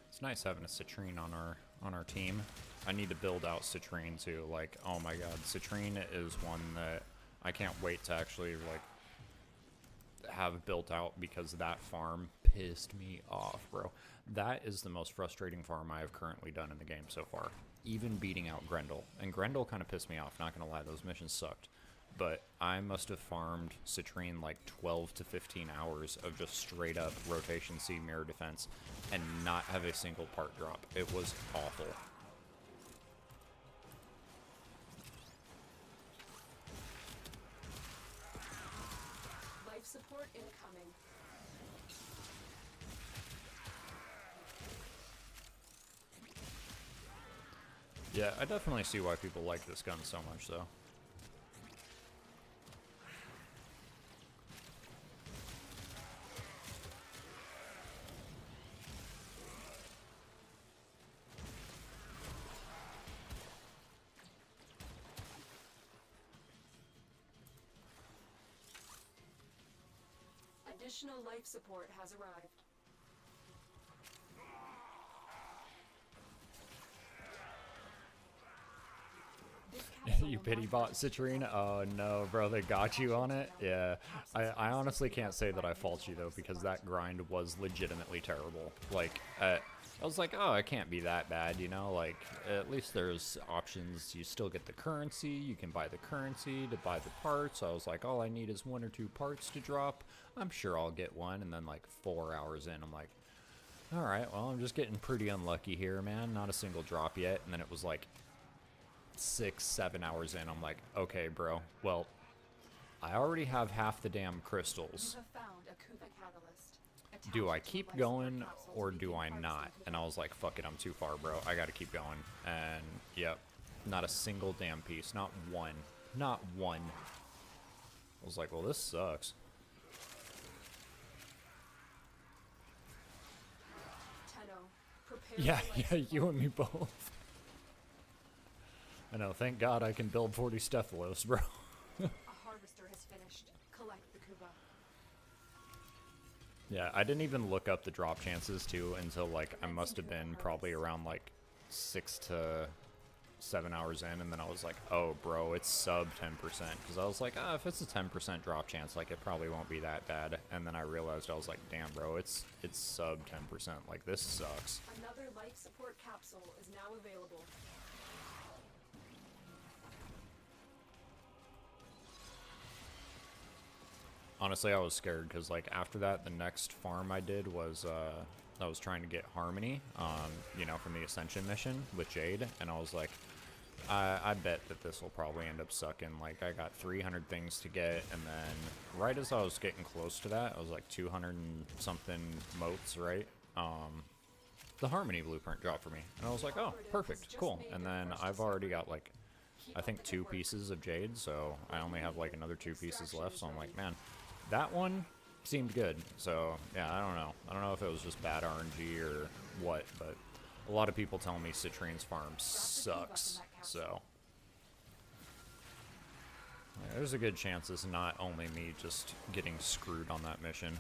It's nice having a Citrine on our team. I need to build out Citrine too. Like, oh my god, Citrine is one that I can't wait to actually like have built out, because that farm pissed me off, bro. That is the most frustrating farm I have currently done in the game so far. Even beating out Grendel. And Grendel kind of pissed me off, not gonna lie, those missions sucked. But I must have farmed Citrine like 12 to 15 hours of just straight up rotation C mirror defense and not have a single part drop. It was awful. Life support incoming. Yeah, I definitely see why people like this gun so much though. Additional life support has arrived. This capsule You will pity not bot hurt. Citrine? Oh no, bro, they got you on it? Yeah. I honestly can't say that I fault you though, because that grind was legitimately terrible. Like, I was like, oh, it can't be that bad, you know? Like, at least there's options. You still get the currency. You can buy the currency to buy the parts. I was like, all I need is 1 or 2 parts to drop. I'm sure I'll get one. And then like 4 hours in, I'm like, all right, well, I'm just getting pretty unlucky here, man. Not a single drop yet. And then it was like 6, 7 hours in. I'm like, okay, bro. Well, I already have half the damn crystals. You have found a Kuva catalyst. Do I Attach it to keep the life support going capsule or to do begin I not? harvesting And I was like, fuck it, I'm too far, bro. I gotta keep going. And yep, not a single damn piece. Not one. Not one. I was like, well, this sucks. Tenno, prepare Yeah, for life yeah, you support. and me both. I know, thank God I can build 40 Stephalos, bro. A harvester has finished. Collect the Kuva. Yeah, I didn't even look up the drop chances too until like I must have been probably around like 6 to 7 hours in, and then I was like, oh bro, it's sub 10%, because I was like, ah, if it's a 10% drop chance, like it probably won't be that bad. And then I realized, I was like, damn bro, it's sub 10%, like this sucks. Another life support capsule is now available. Honestly, I was scared because like after that, the next farm I did was I was trying to get Harmony, you know, from the Ascension mission with Jade, and I was like, I bet that this will probably end up sucking. Like I got 300 things to get, and then right as I was getting close to that, I was like 200 and something motes, right? The Harmony blueprint dropped for me, and I was like, oh, perfect, cool. And then I've already got like, I think 2 pieces of Jade, so I only have like another 2 pieces left. So I'm like, man, that one seemed good. So yeah, I don't know. I don't know if it was just bad RNG or what, but a lot of people tell me Citrine's farm sucks. So yeah, there's a good chance it's not only me just getting screwed on that mission.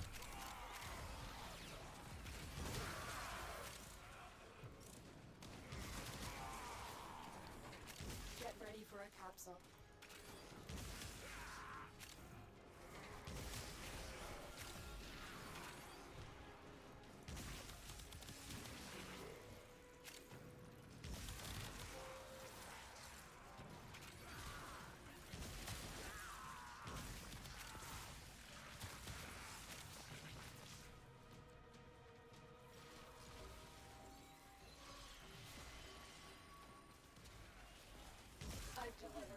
Get ready for a capsule.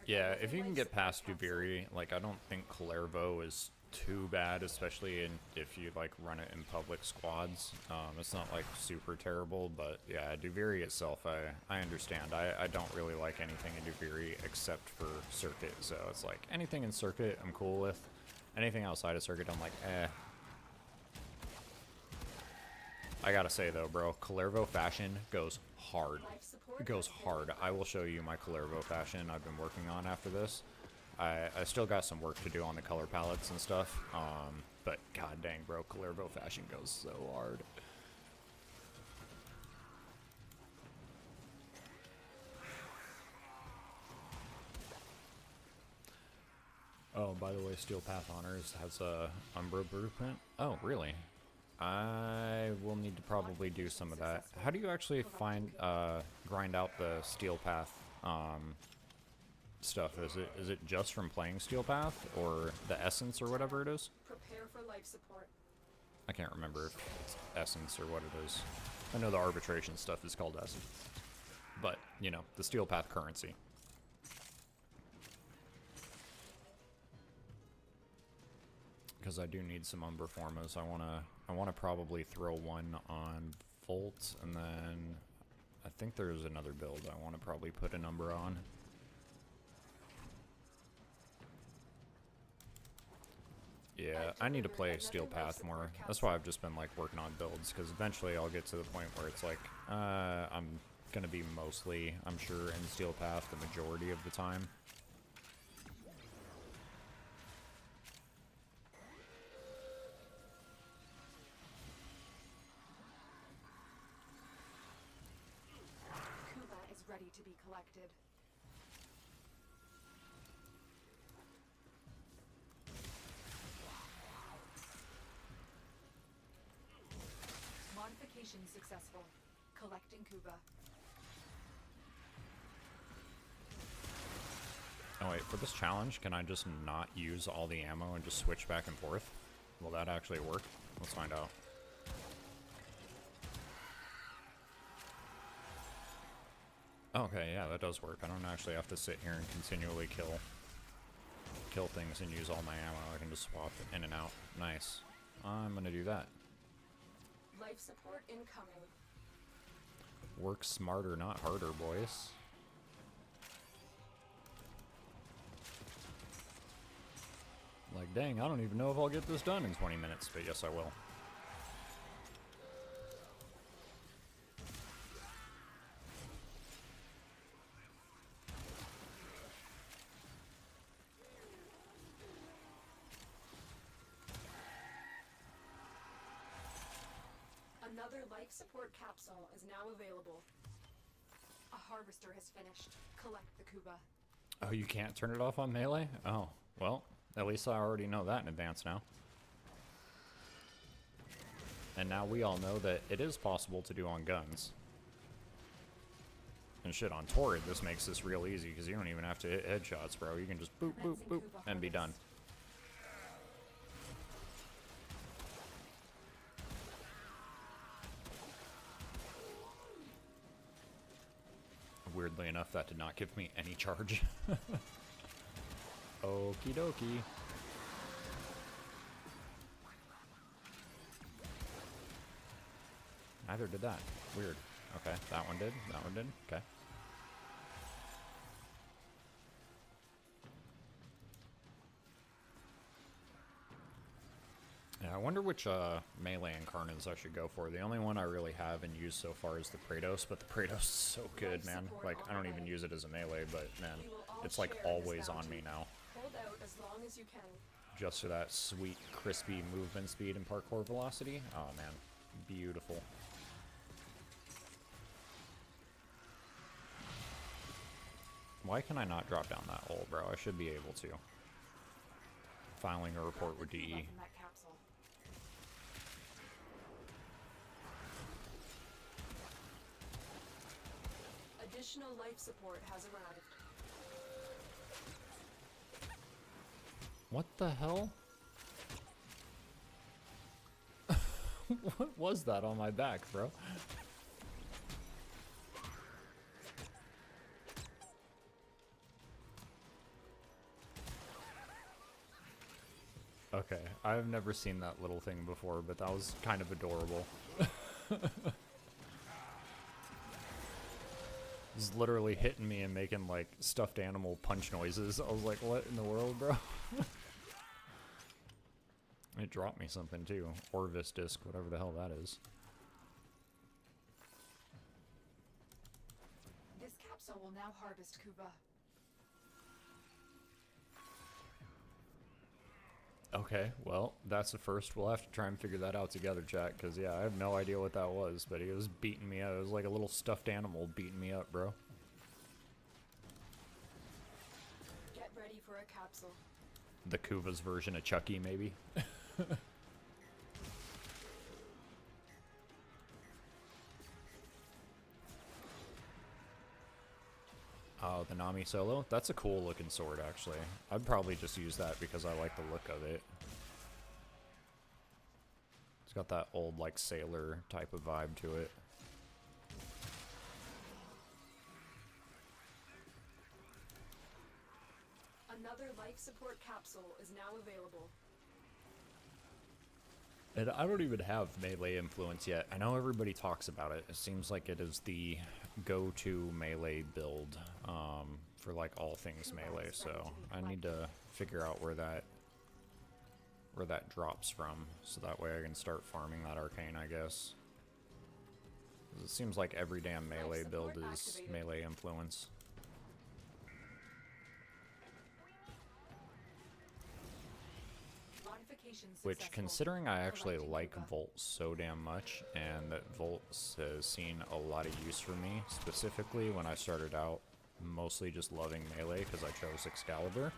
Yeah, if you can get past Duviri, like, I don't think Clervo is too bad, especially if you, like, run it in public squads. It's not, like, super terrible, but, yeah, Duviri itself, I understand. I don't really like anything in Duviri except for Circuit, so it's like, anything in Circuit I'm cool with. Anything outside of Circuit, I'm like, eh. I gotta say, though, bro, Clervo fashion goes hard. It goes hard. I will show you my Clervo fashion I've been working on after this. I still got some work to do on the color palettes and stuff, but god dang, bro, Clervo fashion goes so hard. Oh, by the way, Steel Path Honors has a Umbra blueprint. Oh, really? I will need to probably do some of that. How do you actually grind out the Steel Path stuff? Is it just from playing Steel Path, or the essence, or whatever it is? Prepare for life support. I can't remember if it's essence or what it is. I know the arbitration stuff is called essence, but you know, the Steel Path currency. Because I do need some Umbra Formas. I wanna probably throw one on Volt, and then I think there's another build I wanna probably put an Umbra on. Yeah, I need to play Steel Path more. That's why I've just been like working on builds, because eventually I'll get to the point where it's like, I'm gonna be mostly, I'm sure, in Steel Path the majority of the time. Kuba is ready to be collected. Modification successful. Collecting Kuba. Oh wait, for this challenge, can I just not use all the ammo and just switch back and forth? Will that actually work? Let's find out. Okay, yeah, that does work. I don't actually have to sit here and continually kill things and use all my ammo. I can just swap it in and out. Nice. I'm gonna do that. Life support incoming. Work smarter, not harder, boys. Like, dang, I don't even know if I'll get this done in 20 minutes, but yes, I will. Another life support capsule is now available. A harvester has finished. Collect the Kuba. Oh, you can't turn it off on melee? Oh, well, at least I already know that in advance now. And now we all know that it is possible to do on guns. And shit, on Torid, this makes this real easy, because you don't even have to hit headshots, bro. You can just boop, boop, boop, and be done. Weirdly enough, that did not give me any charge. Okie dokie. Neither did that. Weird. Okay, that one did. That one did. Okay. Yeah, I wonder which melee Incarnons I should go for. The only one I really have and used so far is the Praetos, but the Praetos is so good, man. Like, I don't even use it as a melee, but man, it's like always on me now. Hold out as long as you can. Just for that sweet, crispy movement speed and parkour velocity. Oh man, beautiful. Why can I not drop down that hole, bro? I should be able to. Filing a report with DE. From that capsule. Additional life support has arrived. What the hell? What was that on my back, bro? Okay, I've never seen that little thing before, but that was kind of adorable. He's literally hitting me and making like stuffed animal punch noises. I was like, what in the world, bro? It dropped me something too. Orvis disc, whatever the hell that is. This capsule will now harvest Kuba. Okay, well, that's the first. We'll have to try and figure that out together, chat, because, yeah, I have no idea what that was, but he was beating me up. It was like a little stuffed animal beating me up, bro. Get ready for a capsule. The Kuva's version of Chucky, maybe? Oh, the Nami Solo? That's a cool looking sword, actually. I'd probably just use that because I like the look of it. It's got that old, like, sailor type of vibe to it. Another life support capsule is now available. And I don't even have melee influence yet. I know everybody talks about it. It seems like it is the go-to melee build for like all things melee. So I need to figure out where that drops from, so that way I can start farming that arcane, I guess. 'Cause it seems like every damn melee build is melee influence. Which, considering I actually like Volt so damn much, and that Volt has seen a lot of use for me, specifically when I started out mostly just loving melee because I chose Excalibur,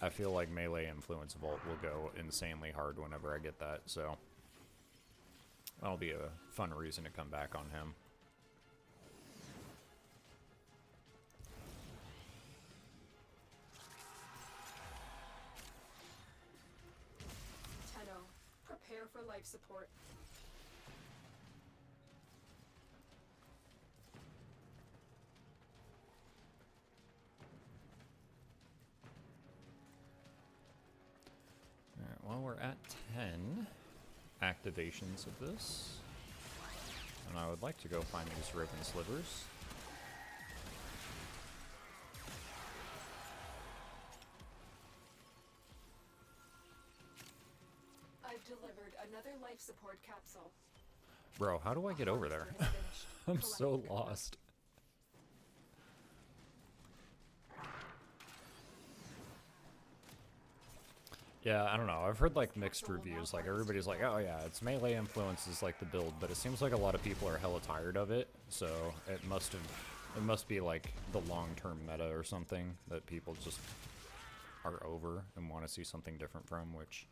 I feel like melee influence Volt will go insanely hard whenever I get that, so that'll be a fun reason to come back on him. Prepare for life support. Alright, well, we're at 10 activations of this, and I would like to go find these ribbon slivers. I've delivered another life support capsule. Bro, how do I get over there? I'm so lost. Yeah, I don't know. I've heard like mixed reviews. Like everybody's like, oh yeah, it's melee influence is like the build, but it seems like a lot of people are hella tired of it. So it must be like the long-term meta or something that people just are over and want to see something different from, which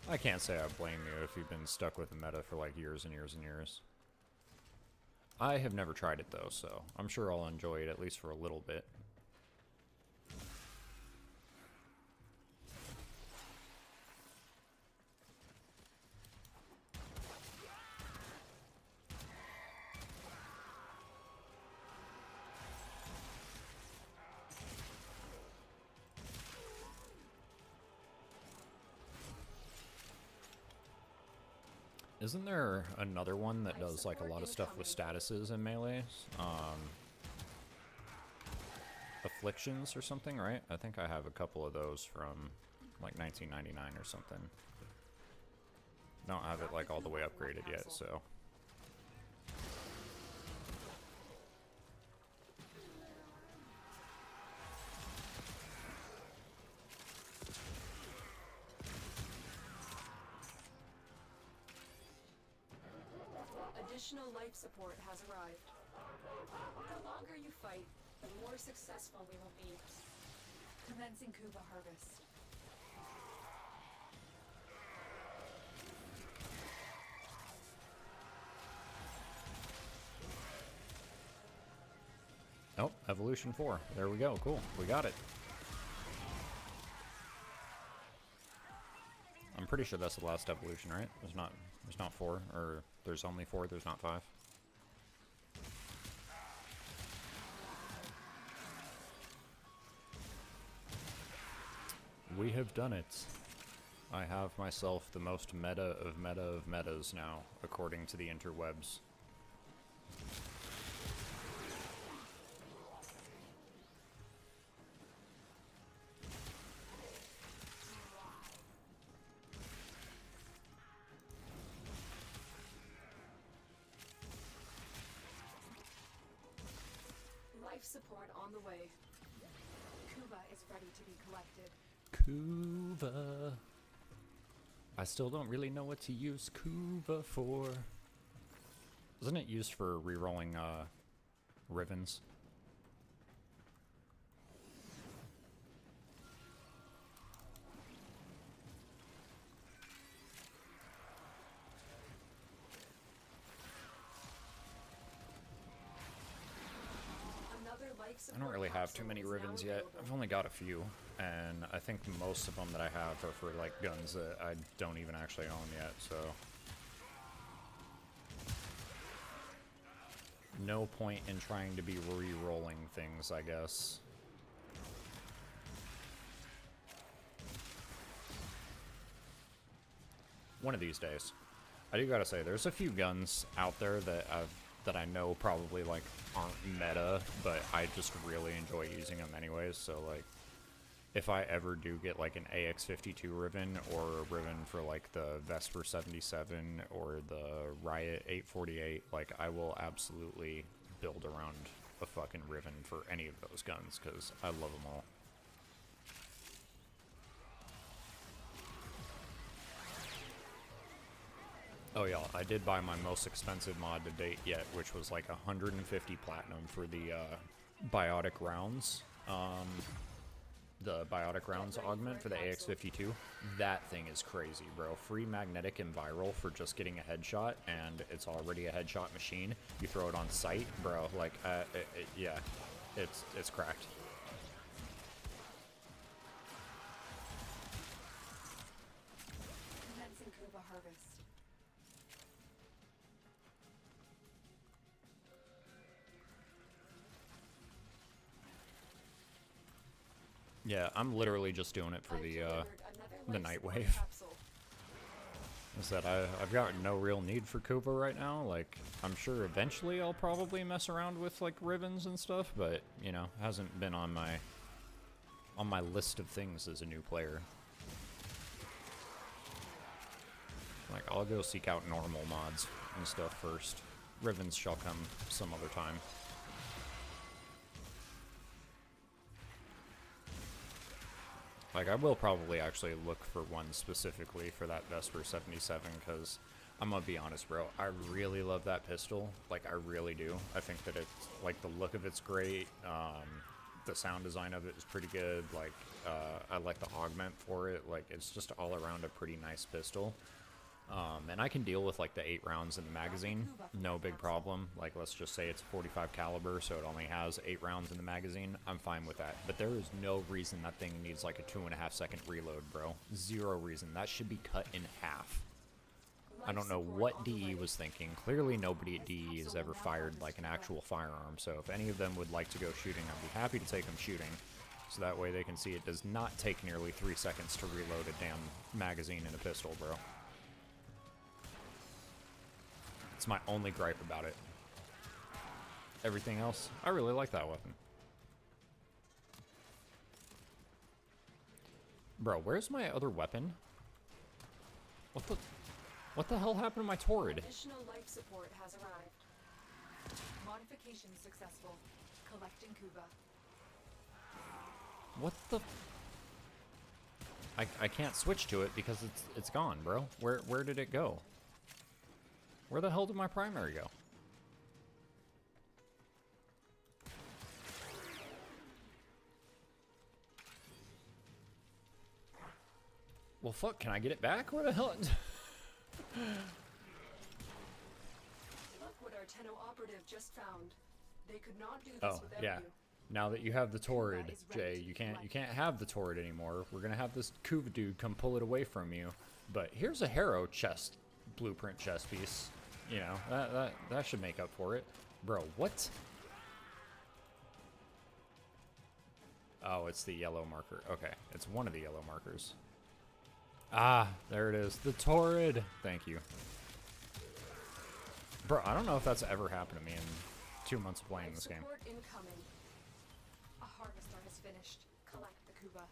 I can't say I blame you if you've been stuck with the meta for like years and years and years. I have never tried it though, so I'm sure I'll enjoy it at least for a little bit. Isn't there another one that does like a lot of stuff with statuses in melees? Afflictions or something, right? I think I have a couple of those from like 1999 or something. Don't have it like all the way upgraded yet, so. Additional life support has arrived. The longer you fight, the more successful we will be. Commencing Kuba harvest. Oh, Evolution 4. There we go. Cool. We got it. I'm pretty sure that's the last evolution, right? There's not 4, or there's only 4, there's not 5. We have done it. I have myself the most meta of metas now, according to the interwebs. Life support on the way. Kuva is ready to be collected. Kuva. I still don't really know what to use Kuva for. Isn't it used for rerolling Rivens? Another life I support don't really have too capsule many is now Rivens yet. available. I've only got a few, and I think most of them that I have are for like guns that I don't even actually own yet, so no point in trying to be re-rolling things, I guess. One of these days. I do gotta say, there's a few guns out there that I know probably like aren't meta, but I just really enjoy using them anyways. So like, if I ever do get like an AX-52 Riven or a Riven for like the Vesper 77 or the Riot 848, like I will absolutely build around a fucking Riven for any of those guns because I love them all. Oh yeah, I did buy my most expensive mod to date yet, which was like 150 platinum for the biotic rounds. The biotic rounds augment for the AX-52. That thing is crazy, bro. Free magnetic and viral for just getting a headshot, and it's already a headshot machine. You throw it on sight, bro. Like, yeah, it's cracked. Commencing Kuva harvest. Yeah, I'm literally just doing it for I've the delivered another life night support wave. capsule. Is that I've got no real need for Kuva right now. Like, I'm sure eventually I'll probably mess around with like Rivens and stuff, but you know, hasn't been on my list of things as a new player. Like, I'll go seek out normal mods and stuff first. Rivens shall come some other time. Like, I will probably actually look for one specifically for that Vesper 77, because I'm gonna be honest, bro, I really love that pistol. Like, I really do. I think that it's, like, the look of it's great. The sound design of it is pretty good. Like, I like the augment for it. Like, it's just all around a pretty nice pistol. And I can deal with like the 8 rounds in the magazine, no big problem. Like, let's just say it's 45 caliber, so it only has 8 rounds in the magazine. I'm fine with that. But there is no reason that thing needs like a 2.5 second reload, bro. Zero reason. That should be cut in half. I don't know what DE was thinking. Clearly nobody at DE has ever fired like an actual firearm. So if any of them would like to go shooting, I'd be happy to take them shooting. So that way they can see it does not take nearly 3 seconds to reload a damn magazine in a pistol, bro. It's my only gripe about it. Everything else, I really like that weapon. Bro, where's my other weapon? What the hell happened to my Torid? Additional life support has arrived. Modification successful. Collecting Kuva. What the? I can't switch to it because it's gone, bro. Where did it go? Where the hell did my primary go? Well, fuck, can I get it back? Where the hell? Look what our Tenno operative just found. They could not do this Oh, without yeah. you. Now that you have the Torid, is ready Jay, to be you can't have the Torid anymore. We're gonna have this Kuva dude come pull it away from you. But here's a Harrow chest, blueprint chest piece. You know, that should make up for it. Bro, what? Oh, it's the yellow marker. Okay, it's one of the yellow markers. Ah, there it is. The Torid. Thank you. Bro, I don't know if that's ever happened to me in 2 months of playing Life this game. support incoming. A harvester has finished. Collect the Kuba.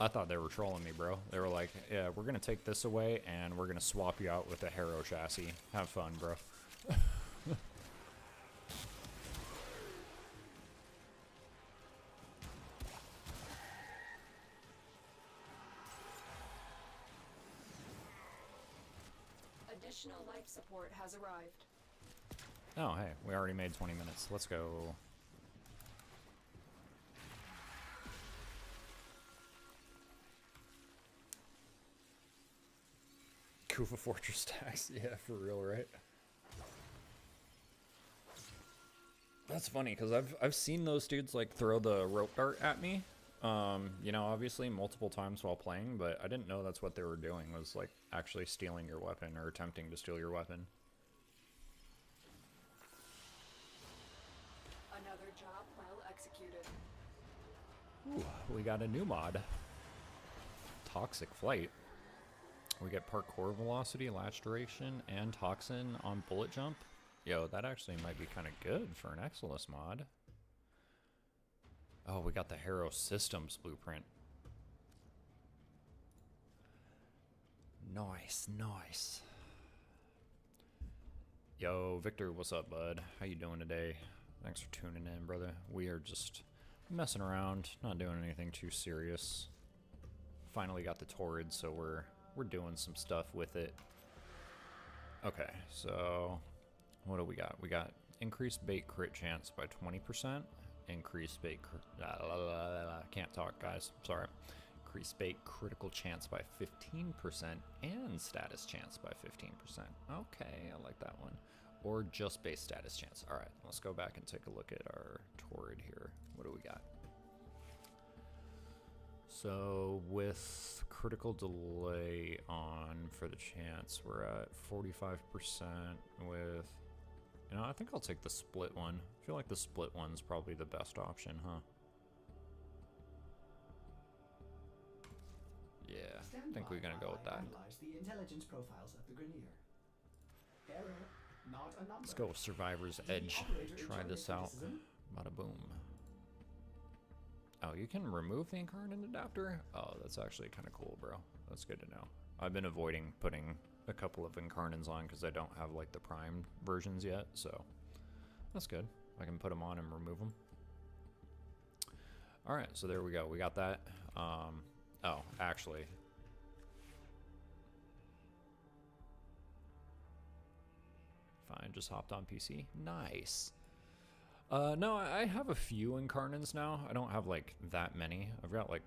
I thought they were trolling me, bro. They were like, yeah, we're going to take this away, and we're going to swap you out with a Harrow chassis. Have fun, bro. Additional life support has arrived. Oh, hey, we already made 20 minutes. Let's go. Kufa Fortress tax. Yeah, for real, right? That's funny, because I've seen those dudes, like, throw the rope dart at me. You know, obviously multiple times while playing, but I didn't know that's what they were doing, was, like, actually stealing your weapon or attempting to steal your weapon. Another job well executed. Ooh, we got a new mod. Toxic Flight. We get parkour velocity, latch duration, and toxin on bullet jump. Yo, that actually might be kind of good for an Exilus mod. Oh, we got the Harrow Systems blueprint. Nice, nice. Yo, Victor, what's up, bud? How you doing today? Thanks for tuning in, brother. We are just messing around, not doing anything too serious. Finally got the Torid, so we're doing some stuff with it. Okay, so what do we got? We got increased bait crit chance by 20%. Increased bait can't talk, guys. Sorry. Increased bait critical chance by 15% and status chance by 15%. Okay, I like that one. Or just base status chance. All right, let's go back and take a look at our Torid here. What do we got? So with critical delay on for the chance, we're at 45% with, you know, I think I'll take the split one. I feel like the split one's probably the best option, huh? Yeah, I think we're gonna go with that. Analyze the intelligence profiles of the Grenier. Error, not a number. Let's go with Survivor's Edge. Try this out. Bada boom. Oh, you can remove the Incarnon adapter? Oh, that's actually kind of cool, bro. That's good to know. I've been avoiding putting a couple of Incarnons on because I don't have, like, the Prime versions yet, so that's good. I can put them on and remove them. Alright, so there we go. We got that. Oh, actually. Fine, just hopped on PC. Nice. No, I have a few Incarnons now. I don't have, like, that many. I've got, like,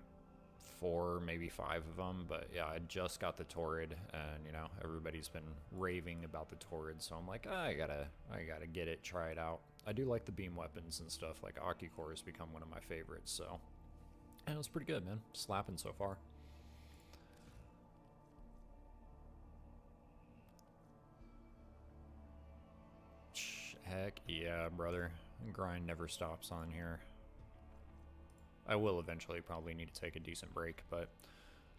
4, maybe 5 of them, but yeah, I just got the Torid, and, you know, everybody's been raving about the Torid, so I'm like, I gotta get it, try it out. I do like the beam weapons and stuff. Like, Core has become one of my favorites, so, and it's pretty good, man. Slapping so far. Heck yeah, brother. Grind never stops on here. I will eventually probably need to take a decent break, but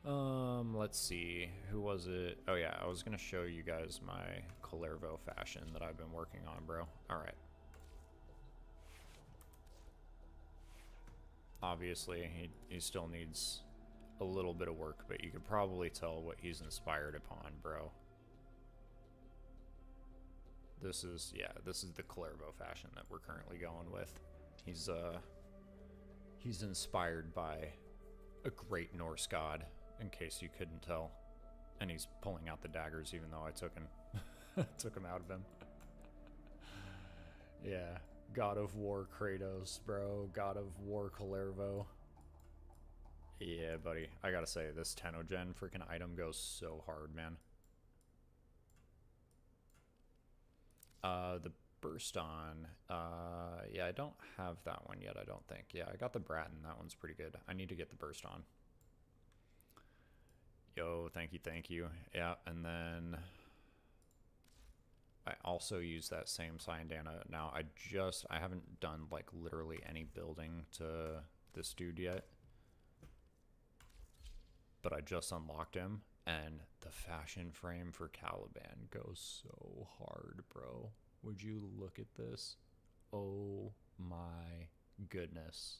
let's see. Who was it? Oh yeah, I was gonna show you guys my Colervo fashion that I've been working on, bro. Alright. Obviously, he still needs a little bit of work, but you could probably tell what he's inspired upon, bro. This is the Colervo fashion that we're currently going with. He's inspired by a great Norse god, in case you couldn't tell. And he's pulling out the daggers, even though I took him took him out of him. Yeah, God of War Kratos, bro. God of War Colervo. Yeah, buddy. I gotta say, this Tenogen freaking item goes so hard, man. The burst on, yeah, I don't have that one yet, I don't think. Yeah, I got the Bratton, that one's pretty good. I need to get the burst on. Yo, thank you. Yeah, and then I also use that same Syandana. Now, I haven't done, like, literally any building to this dude yet. But I just unlocked him, and the fashion frame for Caliban goes so hard, bro. Would you look at this? Oh my goodness.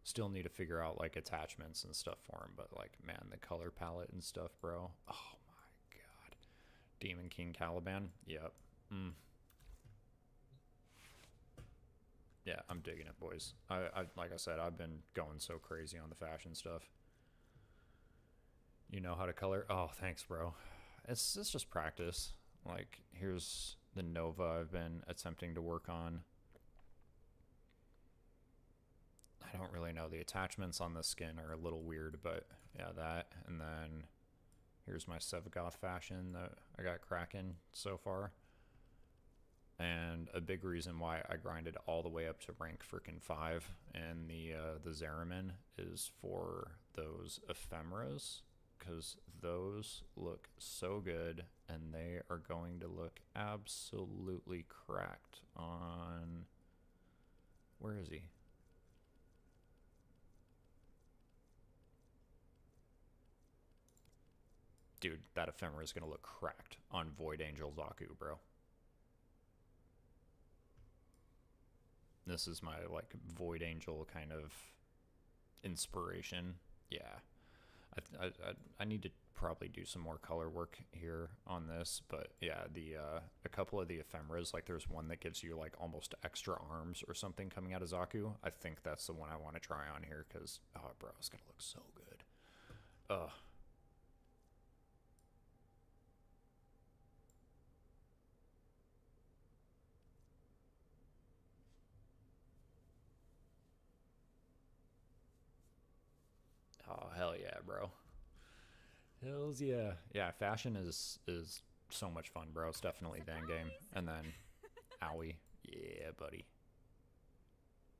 Still need to figure out, like, attachments and stuff for him, but, like, man, the color palette and stuff, bro. Oh my god. Demon King Caliban? Yep. Yeah, I'm digging it, boys. Like I said, I've been going so crazy on the fashion stuff. You know how to color? Oh, thanks, bro. It's just practice. Like, here's the Nova I've been attempting to work on. I don't really know. The attachments on the skin are a little weird, but yeah, that. And then here's my Sevagoth fashion that I got cracking so far. And a big reason why I grinded all the way up to rank freaking 5 in the Zeramin is for those ephemeras. Because those look so good, and they are going to look absolutely cracked on... Where is he? Dude, that ephemera is going to look cracked on Void Angel Zaku, bro. This is my, like, Void Angel kind of inspiration. Yeah. I need to probably do some more color work here on this, but yeah, a couple of the ephemeras, like there's one that gives you like almost extra arms or something coming out of Zaku. I think that's the one I want to try on here because, oh, bro, it's gonna look so good. Ugh. Oh, hell yeah, bro. Hells yeah. Yeah, fashion is so much fun, bro. It's definitely the end game. And then Owie. Yeah, buddy.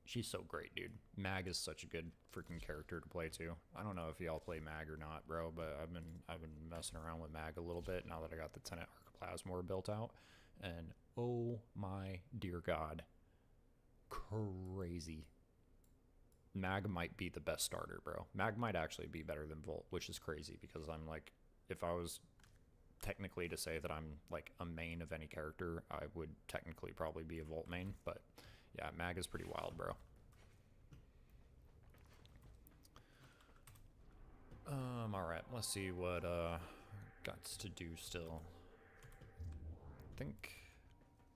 She's so great, dude. Mag is such a good freaking character to play too. I don't know if y'all play Mag or not, bro, but I've been messing around with Mag a little bit now that I got the Tenet Archiplasmor built out. And oh my dear god. Crazy. Mag might be the best starter, bro. Mag might actually be better than Volt, which is crazy because I'm like, if I was technically to say that I'm like a main of any character, I would technically probably be a Volt main, but yeah, Mag is pretty wild, bro. Alright, let's see what got to do still. I think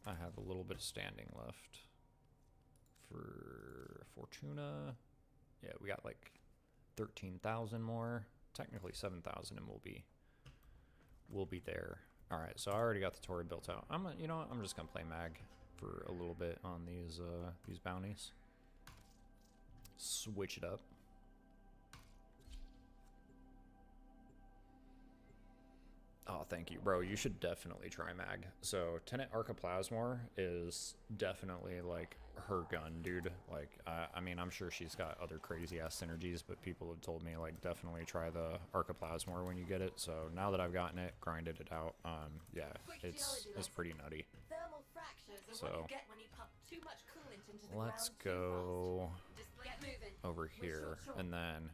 I have a little bit of standing left. For Fortuna, yeah, we got like 13,000 more, technically 7,000, and we'll be there. All right, so I already got the Torid built out. You know what? I'm just gonna play Mag for a little bit on these bounties. Switch it up. Oh, thank you, bro. You should definitely try Mag. So, Tenet Archiplasmor is definitely, like, her gun, dude. Like, I mean, I'm sure she's got other crazy-ass synergies, but people have told me, like, definitely try the Archiplasmor when you get it. So, now that I've gotten it, grinded it out, yeah, it's pretty nutty. So, let's go over here, and then...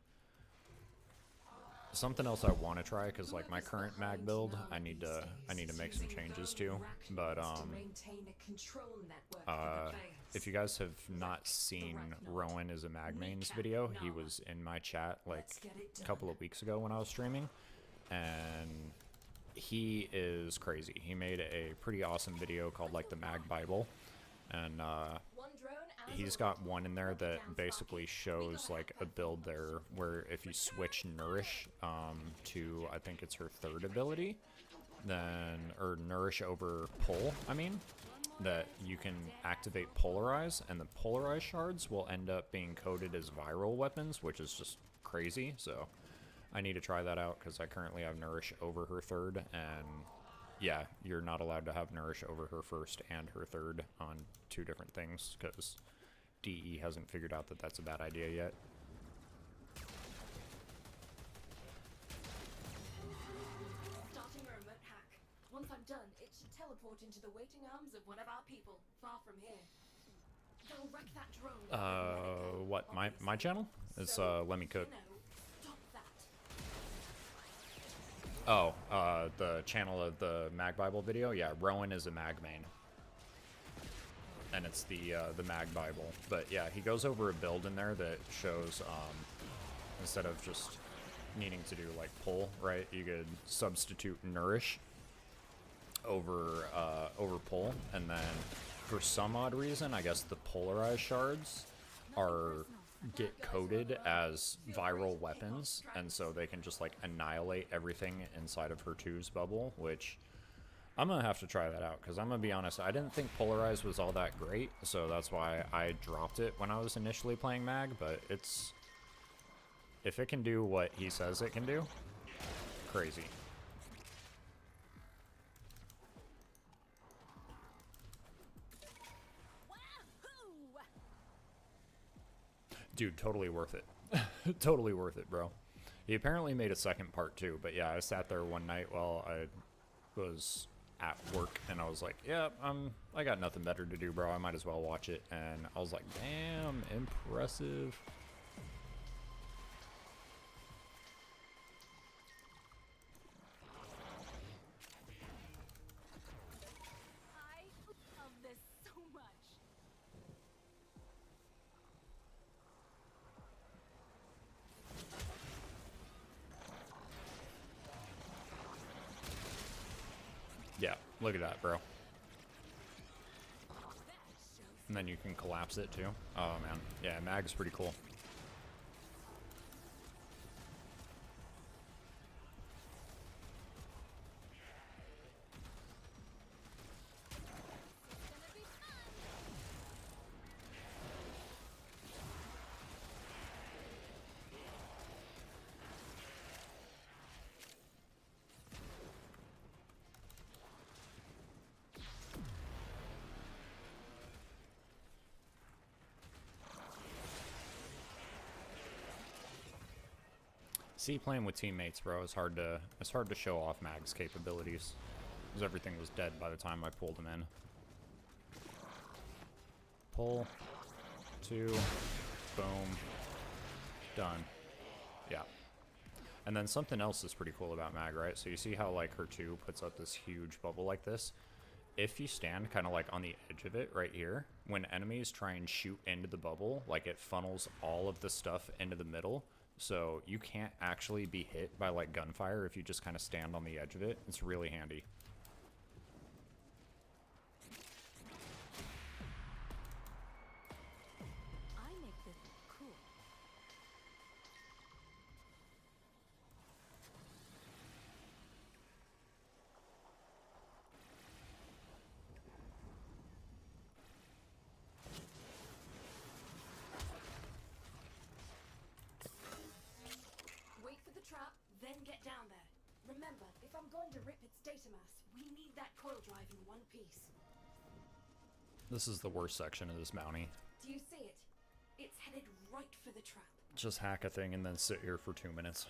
Something else I want to try, because like my current mag build, I need to make some changes to. But if you guys have not seen Rowan is a mag mains video, he was in my chat like a couple of weeks ago when I was streaming, and he is crazy. He made a pretty awesome video called like the Mag Bible, and he's got one in there that basically shows like a build there where if you switch Nourish to, I think it's her third ability, then, or Nourish over Pull, I mean, that you can activate Polarize, and the Polarize shards will end up being coded as viral weapons, which is just crazy. So I need to try that out because I currently have Nourish over her third, and yeah, you're not allowed to have Nourish over her first and her third on two different things because DE hasn't figured out that that's a bad idea yet. Starting a remote hack. Once I'm I'm done, it should teleport into the waiting arms of one of our people, far from here. They'll wreck that drone. What, my channel? It's, Let Me Cook. You know, stop that. Oh, the channel of the Mag Bible video? Yeah, Rowan is a Mag main. And it's the Mag Bible. But yeah, he goes over a build in there that shows, instead of just needing to do, like, pull, right, you could substitute nourish over pull, and then for some odd reason, I guess the polarized shards get coded as viral weapons, and so they can just like annihilate everything inside of her 2's bubble, which I'm gonna have to try that out, because I'm gonna be honest, I didn't think polarized was all that great, so that's why I dropped it when I was initially playing Mag. But it's, if it can do what he says it can do, crazy. Dude, totally worth it. Totally worth it, bro. He apparently made a second part too, but yeah, I sat there one night while I was at work, and I was like, yeah, I got nothing better to do, bro. I might as well watch it. And I was like, damn, impressive. I love this so much. Yeah, look at that, bro. And then you can collapse it too. Oh man, yeah, Mag's pretty cool. See, playing with teammates, bro, it's hard to show off Mag's capabilities, because everything was dead by the time I pulled him in. Pull, 2, boom, done. Yeah. And then something else is pretty cool about Mag, right? So you see how like her 2 puts up this huge bubble like this? If you stand kind of like on the edge of it right here, when enemies try and shoot into the bubble, like it funnels all of the stuff into the middle. So you can't actually be hit by like gunfire if you just kind of stand on the edge of it. It's really handy. I make this cool. Wait for the trap, then get down there. Remember, if I'm going to rip its data mass, we need that coil drive in one piece. This is the worst section of this bounty. Do you see it? It's headed right for the trap. Just hack a thing and then sit here for 2 minutes.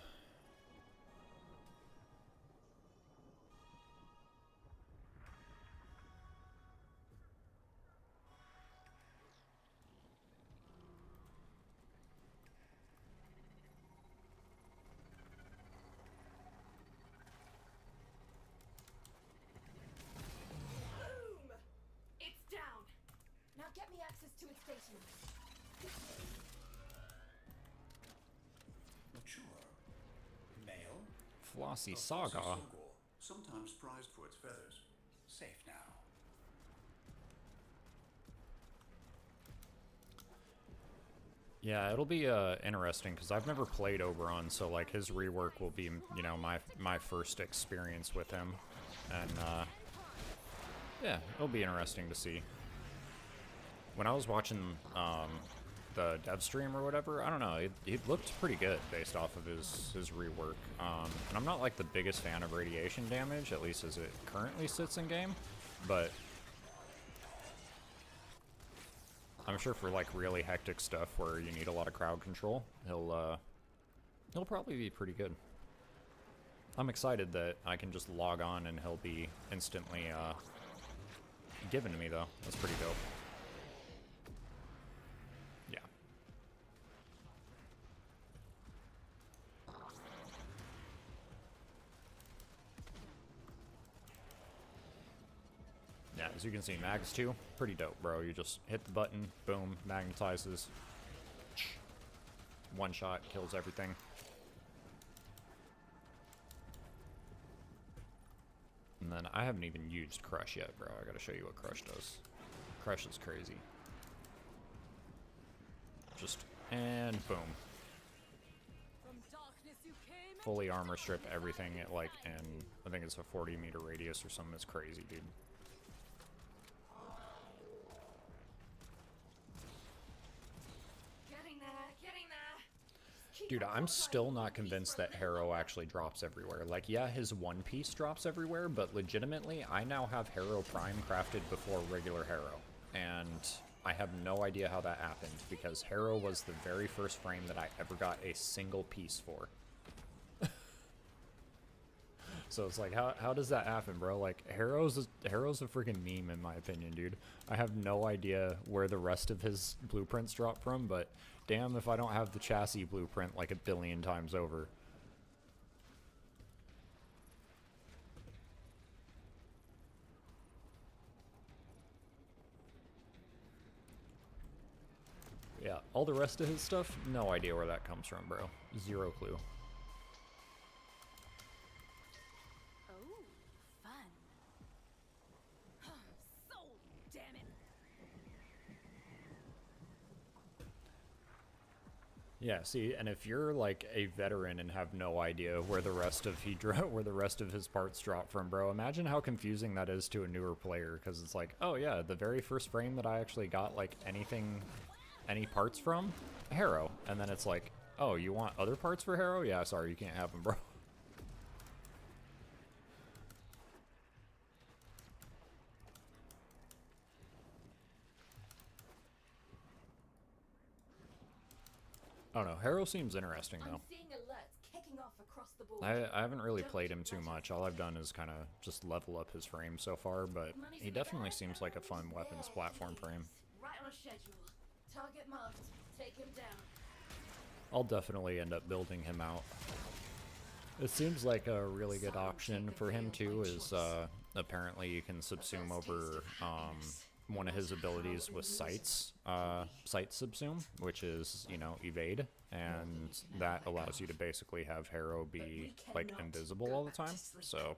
Boom! It's down. Now get me access to its data mass. Mature. Male. Flossy A Saga. Flossy Sogor, sometimes prized for its feathers. Safe now. Yeah, it'll be interesting because I've never played Oberon, so like his rework will be, you know, my first experience with him, and yeah, it'll be interesting to see. When I was watching the dev stream or whatever, I don't know, it looked pretty good based off of his rework, and I'm not like the biggest fan of radiation damage, at least as it currently sits in game, but I'm sure for like really hectic stuff where you need a lot of crowd control, he'll probably be pretty good. I'm excited that I can just log on and he'll be instantly given to me, though. That's pretty dope. Yeah. Yeah, as you can see, mags too, pretty dope, bro. You just hit the button, boom, magnetizes. One shot, kills everything. And then I haven't even used Crush yet, bro. I gotta show you what Crush does. Crush is crazy. Just, and boom. Fully armor strip everything at like, and I think it's a 40-meter radius or something. It's crazy, dude. Dude, I'm still not convinced that Harrow actually drops everywhere. Like, yeah, his one piece drops everywhere, but legitimately, I now have Harrow Prime crafted before regular Harrow. And I have no idea how that happened, because Harrow was the very first frame that I ever got a single piece for. So it's like, how does that happen, bro? Like, Harrow's a freaking meme, in my opinion, dude. I have no idea where the rest of his blueprints drop from, but damn if I don't have the chassis blueprint like 1 billion times over. Yeah, all the rest of his stuff, no idea where that comes from, bro. Zero clue. Yeah, see, and if you're like a veteran and have no idea where the rest of his parts drop from, bro, imagine how confusing that is to a newer player, because it's like, oh yeah, the very first frame that I actually got like any parts from, Harrow, and then it's like, oh, you want other parts for Harrow? Yeah, sorry, you can't have them, bro. I don't know. Harrow seems interesting, though. I haven't really played him too much. All I've done is kind of just level up his frame so far, but he definitely seems like a fun weapons platform frame. Right on schedule. Target marked. Take him down. I'll definitely end up building him out. It seems like a really good option for him, too, is apparently you can subsume over one of his abilities with sights, sight subsume, which is, you know, evade, and that allows you to basically have Harrow be like invisible all the time. So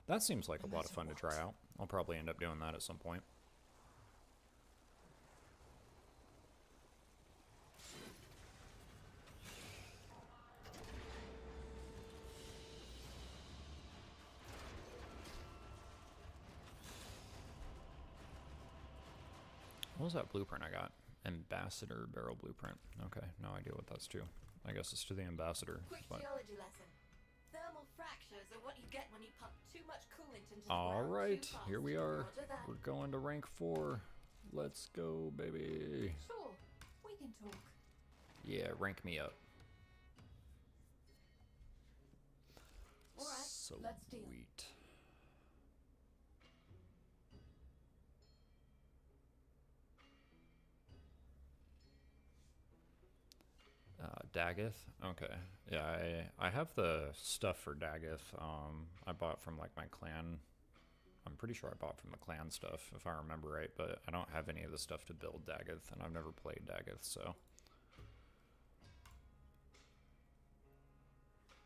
that seems like a lot of fun to try out. I'll probably end up doing that at some point. What was that blueprint I got? Ambassador barrel blueprint. Okay, no idea what that's to. I guess it's to the ambassador. Quick geology lesson. Thermal fractures are what you get when you pump too much coolant into the All ground right, too fast. here we are. Roger that. We're going to rank 4. Let's go, baby. Sure, we can talk. Yeah, rank me up. All right, let's deal. Sweet. Daggeth? Okay. Yeah, I have the stuff for Daggeth. I bought from like my clan. I'm pretty sure I bought from the clan stuff, if I remember right, but I don't have any of the stuff to build Daggeth, and I've never played Daggeth, so.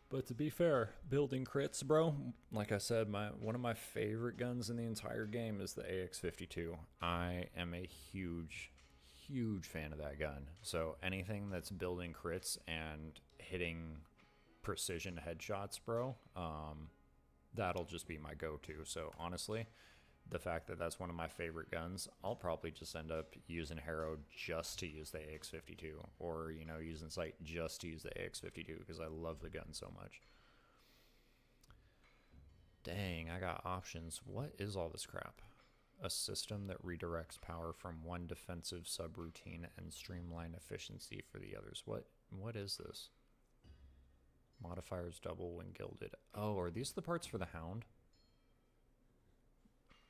But to be fair, building crits, bro, like I said, one of my favorite guns in the entire game is the AX-52. I am a huge fan of that gun. So anything that's building crits and hitting precision headshots, bro, that'll just be my go-to. So honestly, the fact that that's one of my favorite guns, I'll probably just end up using Harrow just to use the AX-52, or, you know, using Sight just to use the AX-52, because I love the gun so much. Dang, I got options. What is all this crap? A system that redirects power from one defensive subroutine and streamline efficiency for the others. What is this? Modifiers double when gilded. Oh, are these the parts for the hound?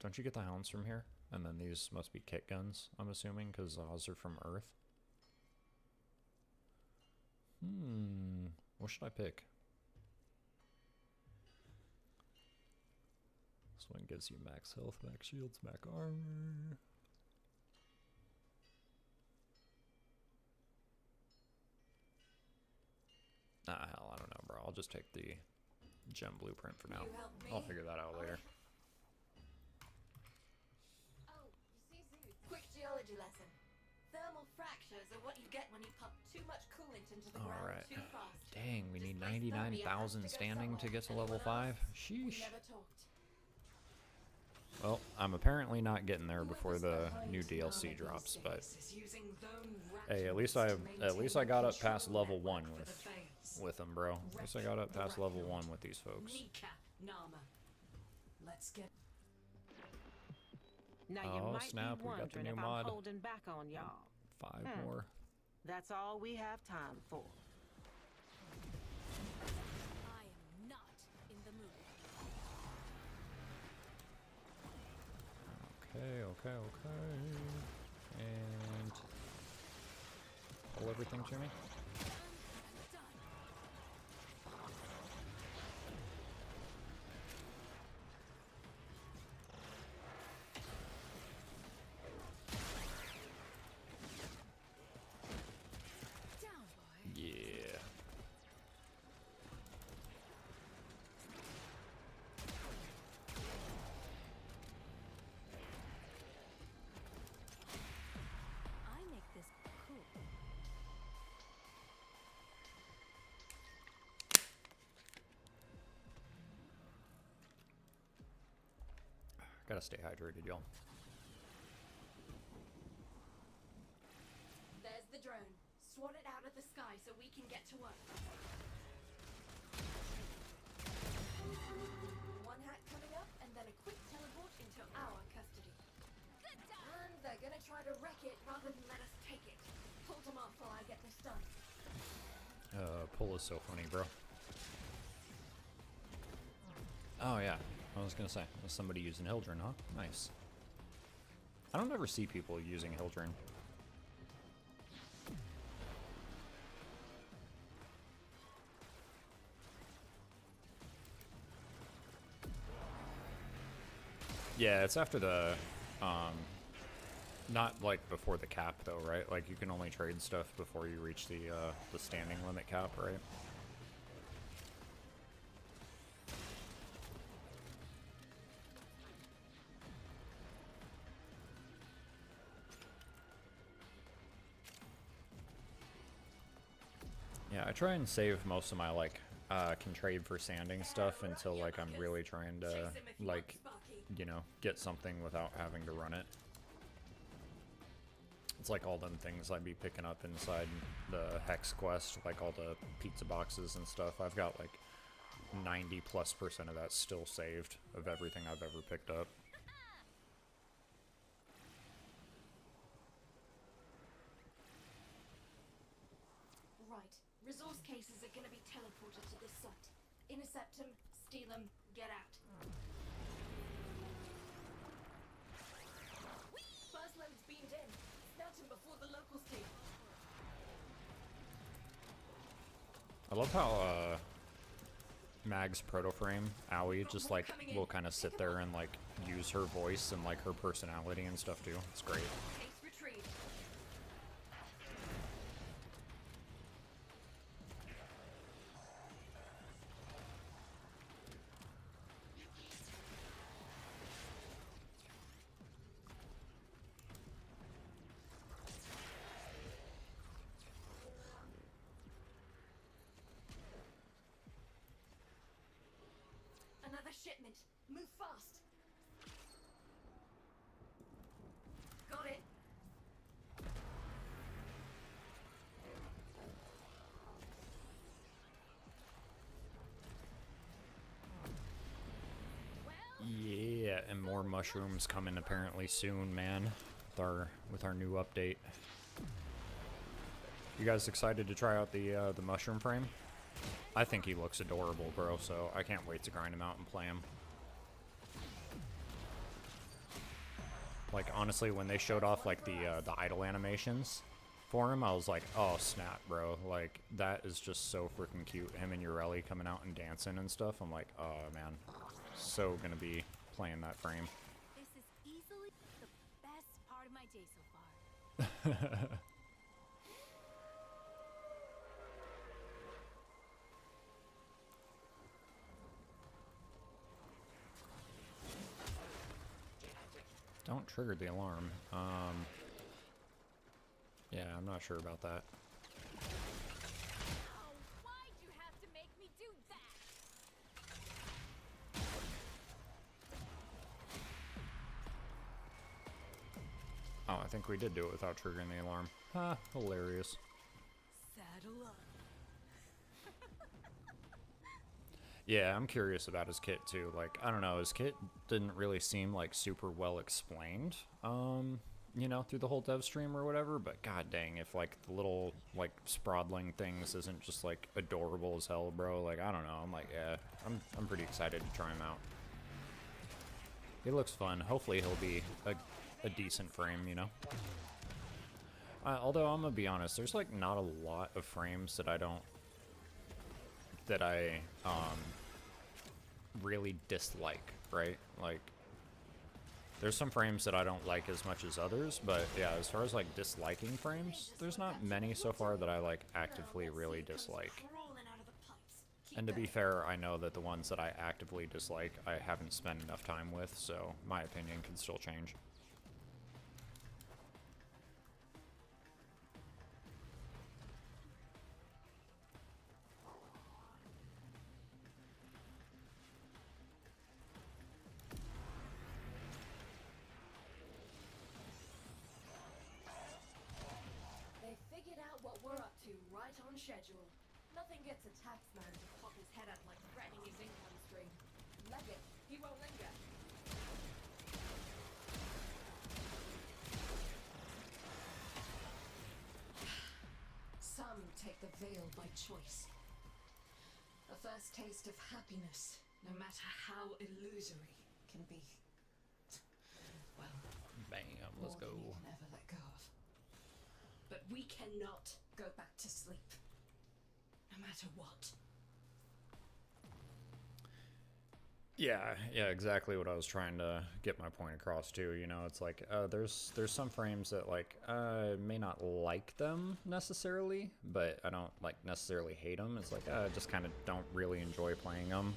Don't you get the hounds from here? And then these must be kit guns, I'm assuming, because Oz are from Earth. What should I pick? This one gives you max health, max shields, max armor. Ah, hell, I don't know, bro. I'll just take the gem blueprint for now. You help me? I'll figure that out later. Oh, you see, Zeus. Quick geology lesson. Thermal fractures are what you get when you pump too much coolant into the ground Alright. too fast. Dang, we need Displaced thermia has 99,000 go standing to somewhere. get to level Anyone 5. else? We Sheesh. never talked. Well, I'm apparently not getting there before the new DLC drops, but hey, at least I got up past level 1 with them, bro. At least I got up past level 1 with these folks. Let's get Now Oh, you might snap, be we got the wondering new if mod. I'm holding back on y'all. 5 more. That's all we have time for. I am not in the mood. Okay. And pull everything to me. Down, boy. Yeah. I make this cool. Gotta stay hydrated, y'all. There's the drone. Swat it out of the sky so we can get to work. One hack coming up, and then a quick teleport into our custody. Good time. And they're gonna try to wreck it rather than let us take it. Hold them off while I get this done. Pull is so funny, bro. Oh yeah, I was gonna say, was somebody using Hildren, huh? Nice. I don't ever see people using Hildren. Yeah, it's after the, not like before the cap though, right? Like you can only trade stuff before you reach the standing limit cap, right? Yeah, I try and save most of my like can trade for sanding stuff until like I'm really trying to like, you know, get something without having to run it. It's like all them things I'd be picking up inside the Hex quest, like all the pizza boxes and stuff. I've got like 90+% of that still saved of everything I've ever picked up. Right. Resource cases are gonna be teleported to this site. Intercept them, steal them, get out. First load's beamed in. Snatch them before the locals do. I love how Mag's protoframe, Owie, just like will kind of sit there and like use her voice and like her personality and stuff too. It's great. Case retrieved. Another shipment. Move fast. Got it. Yeah, and more mushrooms coming apparently soon, man. With our new update. You guys excited to try out the mushroom frame? I think he looks adorable, bro, so I can't wait to grind him out and play him. Like, honestly, when they showed off, like, the idle animations for him, I was like, oh, snap, bro. Like, that is just so freaking cute. Him and Urelli coming out and dancing and stuff. I'm like, oh, man. So gonna be playing that frame. This is easily the best part of my day so far. Don't trigger the alarm. Yeah, I'm not sure about that. Oh, why'd you have to make me do that? Oh, I think we did do it without triggering the alarm. Ha, hilarious. Saddle up. Yeah, I'm curious about his kit too. Like, I don't know, his kit didn't really seem like super well explained, you know, through the whole dev stream or whatever, but god dang, if like the little like sprawling things isn't just like adorable as hell, bro, like I don't know, I'm like, yeah, I'm pretty excited to try him out. He looks fun. Hopefully he'll be a decent frame, you know. Although I'm gonna be honest, there's like not a lot of frames that I really dislike, right? Like, there's some frames that I don't like as much as others, but yeah, as far as like disliking frames, there's not many so far that I like actively really dislike. And to be fair, I know that the ones that I actively dislike, I haven't spent enough time with, so my opinion can still change. They figured out what we're up to right on schedule. Nothing gets a taxman to pop his head up like threatening his income stream. Leg it. He won't linger. Some take the veil by choice. A first taste of happiness, no matter how illusory, can be. Well, Bam, let's more go. than you can ever let go of. But we cannot go back to sleep. No matter what. Yeah, exactly what I was trying to get my point across too. You know, it's like there's some frames that like may not like them necessarily, but I don't like necessarily hate them. It's like I just kind of don't really enjoy playing them.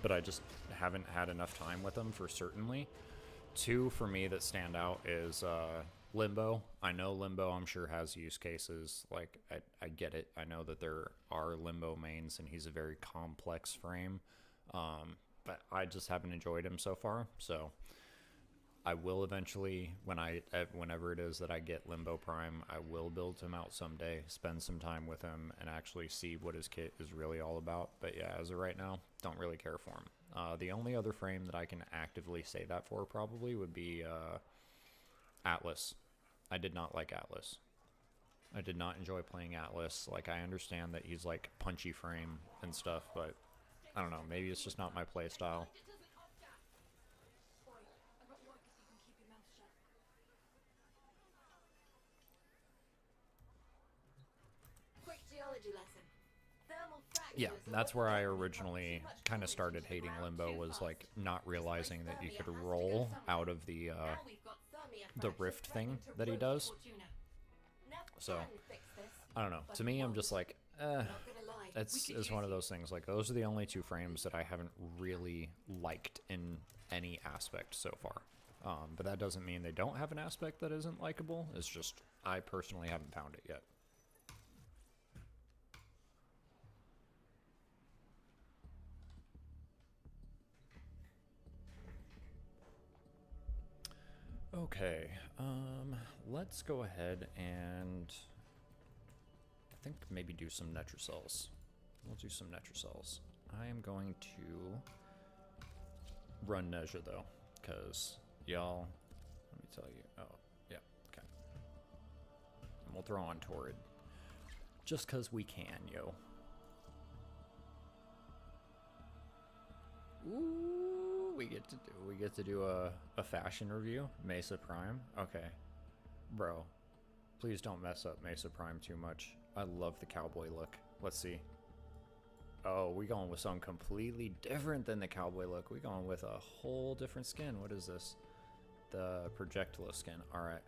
But I just haven't had enough time with them for certainly. Two for me that stand out is Limbo. I know Limbo, I'm sure, has use cases. Like I get it. I know that there are Limbo mains, and he's a very complex frame. But I just haven't enjoyed him so far, so I will eventually, whenever it is that I get Limbo Prime, I will build him out someday, spend some time with him, and actually see what his kit is really all about. But yeah, as of right now, don't really care for him. The only other frame that I can actively say that for probably would be Atlas. I did not like Atlas. I did not enjoy playing Atlas. Like, I understand that he's like punchy frame and stuff, but I don't know, maybe it's just not my play style. Quick geology lesson. Thermal Yeah, that's where I originally kind of started hating Limbo, was like not realizing that you could roll out of the rift thing that he does. So, I don't know. To me, I'm just like, it's one of those things. Like, those are the only two frames that I haven't really liked in any aspect so far. But that doesn't mean they don't have an aspect that isn't likable. It's just, I personally haven't found it yet. Okay, let's go ahead and I think maybe do some Netrocells. We'll do some Netrocells. I am going to run Nezha though, because y'all, let me tell you, oh, yeah, okay. And we'll throw on Torid, just because we can, yo. Ooh, we get to do a fashion review. Mesa Prime. Okay. Bro, please don't mess up Mesa Prime too much. I love the cowboy look. Let's see. Oh, we going with something completely different than the cowboy look. We going with a whole different skin. What is this? The projectile skin. All right.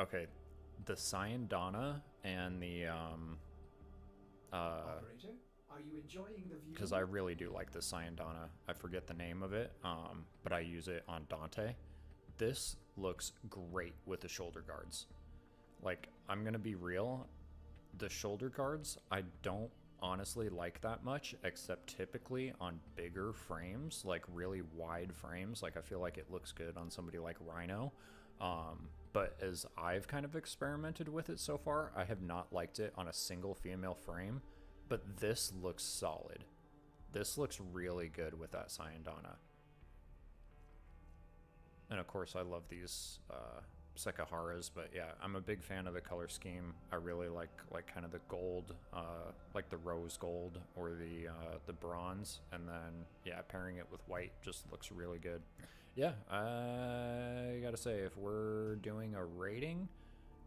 Okay, the Cyan Donna and the Operator, are you enjoying the view? because I really do like the Cyan Donna. I forget the name of it, but I use it on Dante. This looks great with the shoulder guards. Like, I'm gonna be real, the shoulder guards I don't honestly like that much, except typically on bigger frames, like really wide frames. Like, I feel like it looks good on somebody like Rhino. But as I've kind of experimented with it so far, I have not liked it on a single female frame, but this looks solid. This looks really good with that Cyan Donna. And of course I love these Sekaharas, but yeah, I'm a big fan of the color scheme. I really like kind of the gold, like the rose gold or the bronze, and then yeah, pairing it with white just looks really good. Yeah, I gotta say, if we're doing a rating,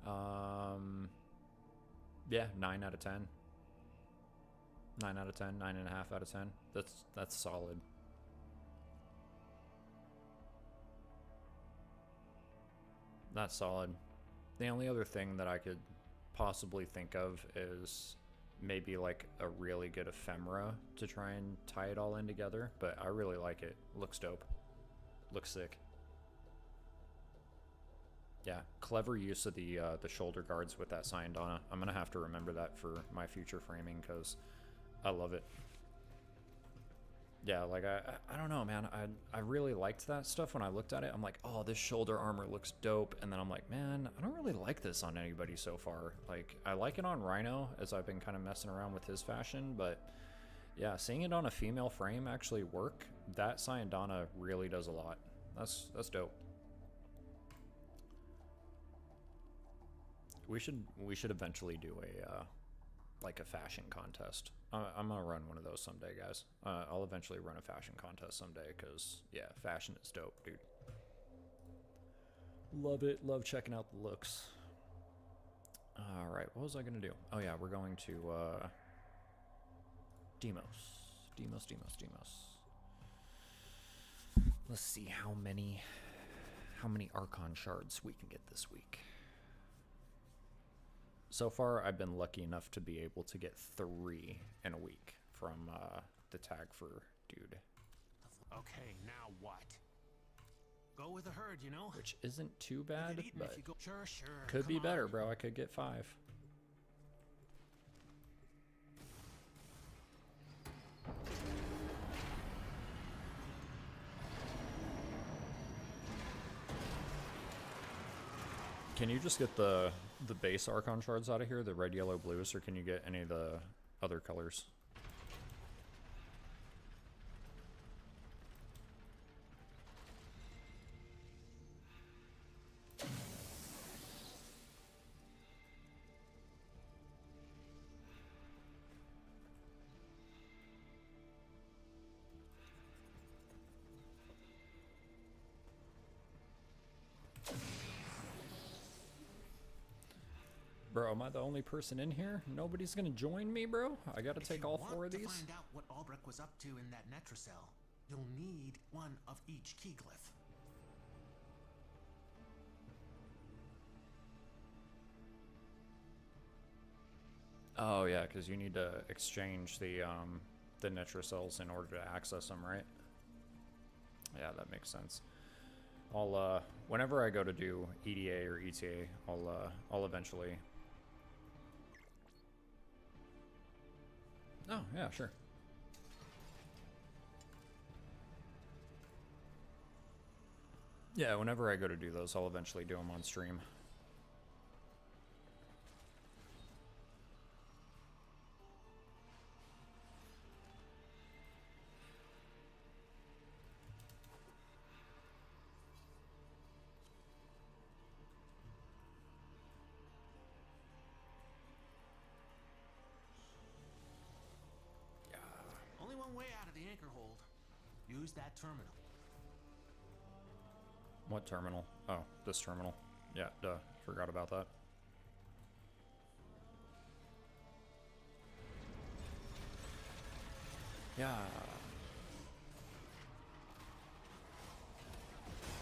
yeah, 9 out of 10. 9 out of 10, 9.5 out of 10. That's solid. That's solid. The only other thing that I could possibly think of is maybe like a really good ephemera to try and tie it all in together, but I really like it. Looks dope. Looks sick. Yeah, clever use of the shoulder guards with that Cyan Donna. I'm gonna have to remember that for my future framing because I love it. Yeah, like I don't know, man. I really liked that stuff when I looked at it. I'm like, oh, this shoulder armor looks dope, and then I'm like, man, I don't really like this on anybody so far. Like, I like it on Rhino as I've been kind of messing around with his fashion, but yeah, seeing it on a female frame actually work, that Cyan Donna really does a lot. That's dope. We should eventually do a like a fashion contest. I'm gonna run one of those someday, guys. I'll eventually run a fashion contest someday because yeah, fashion is dope, dude. Love it. Love checking out the looks. All right, what was I gonna do? Oh yeah, we're going to Demos. Let's see how many Archon shards we can get this week. So far, I've been lucky enough to be able to get 3 in a week from the tag for dude. Okay, now what? Go with the herd, you know? Which isn't too bad, but Sure, could be better, bro. I could get 5. Can you just get the base Archon shards out of here, the red, yellow, blues, or can you get any of the other colors? Bro, am I the only person in here? Nobody's gonna join me, bro? I gotta take all 4 of these? If you want to find out what Albrecht was up to in that Netracell, you'll need one of each key glyph. Oh yeah, because you need to exchange the Netracells in order to access them, right? Yeah, that makes sense. I'll whenever I go to do EDA or ETA, I'll eventually. Oh yeah, sure. Yeah, whenever I go to do those, I'll eventually do them on stream. way out of the anchor hold. Use that terminal. What terminal? Oh, this terminal. Yeah, duh. Forgot about that. Yeah.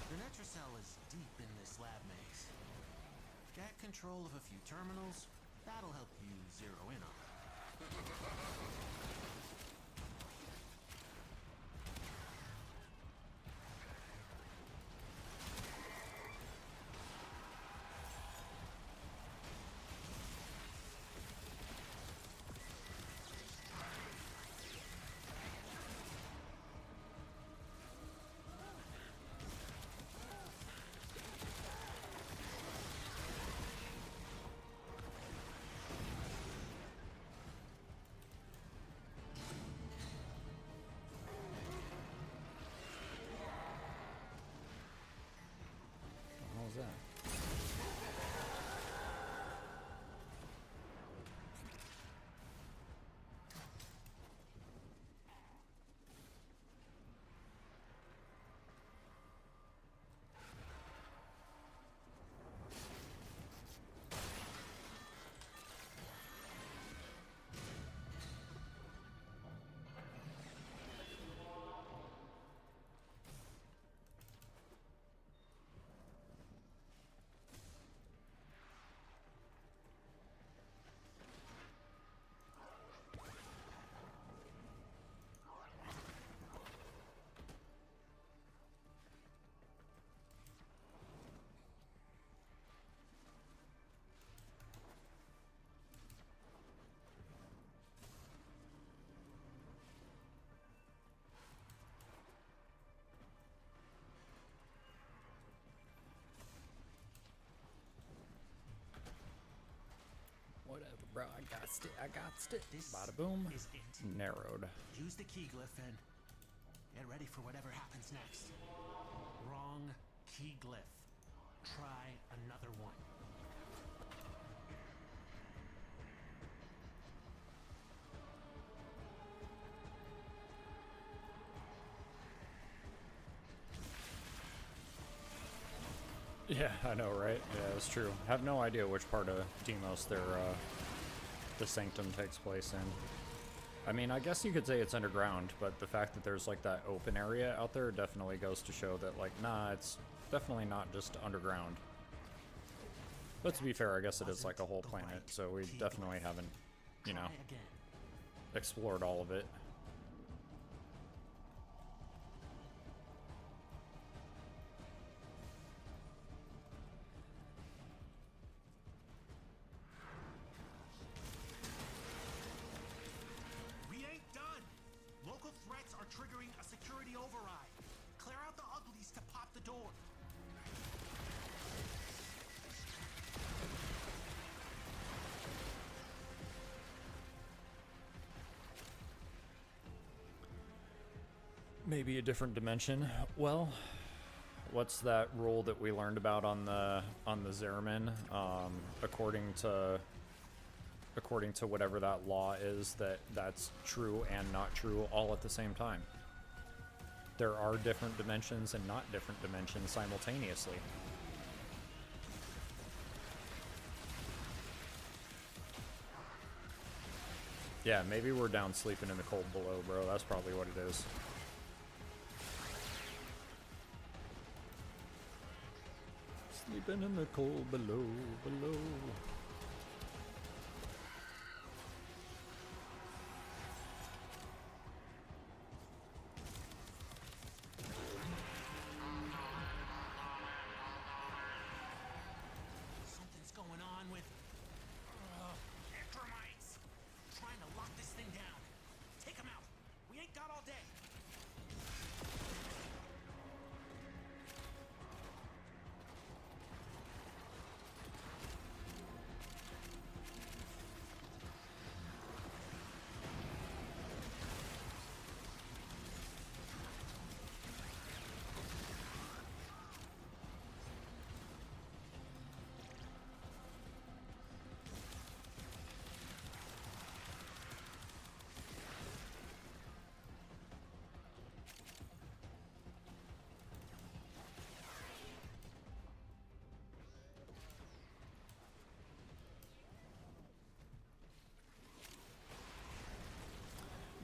The Netracell is deep in this lab maze. Get control of a few terminals. That'll help you zero in on it. What was that? Whatever, bro. I got it. I got it. This Bada boom. is it. Narrowed. Use the key glyph and get ready for whatever happens next. Wrong key glyph. Try another one. Yeah, I know, right? Yeah, it's true. I have no idea which part of Deimos the Sanctum takes place in. I mean, I guess you could say it's underground, but the fact that there's like that open area out there definitely goes to show that, like, nah, it's definitely not just underground. But to be fair, I guess it is like a whole planet, so we definitely haven't, you know, explored all of it. We ain't done! Local threats are triggering a security override. Clear out the uglies to pop the door. Maybe a different dimension. Well, what's that rule that we learned about on the Zeramin? According to whatever that law is, that's true and not true all at the same time. There are different dimensions and not different dimensions simultaneously. Yeah, maybe we're down sleeping in the cold below, bro. That's probably what it is. Sleeping in the cold below. Something's going on with termites. Trying to lock this thing down. Take them out. We ain't got all day.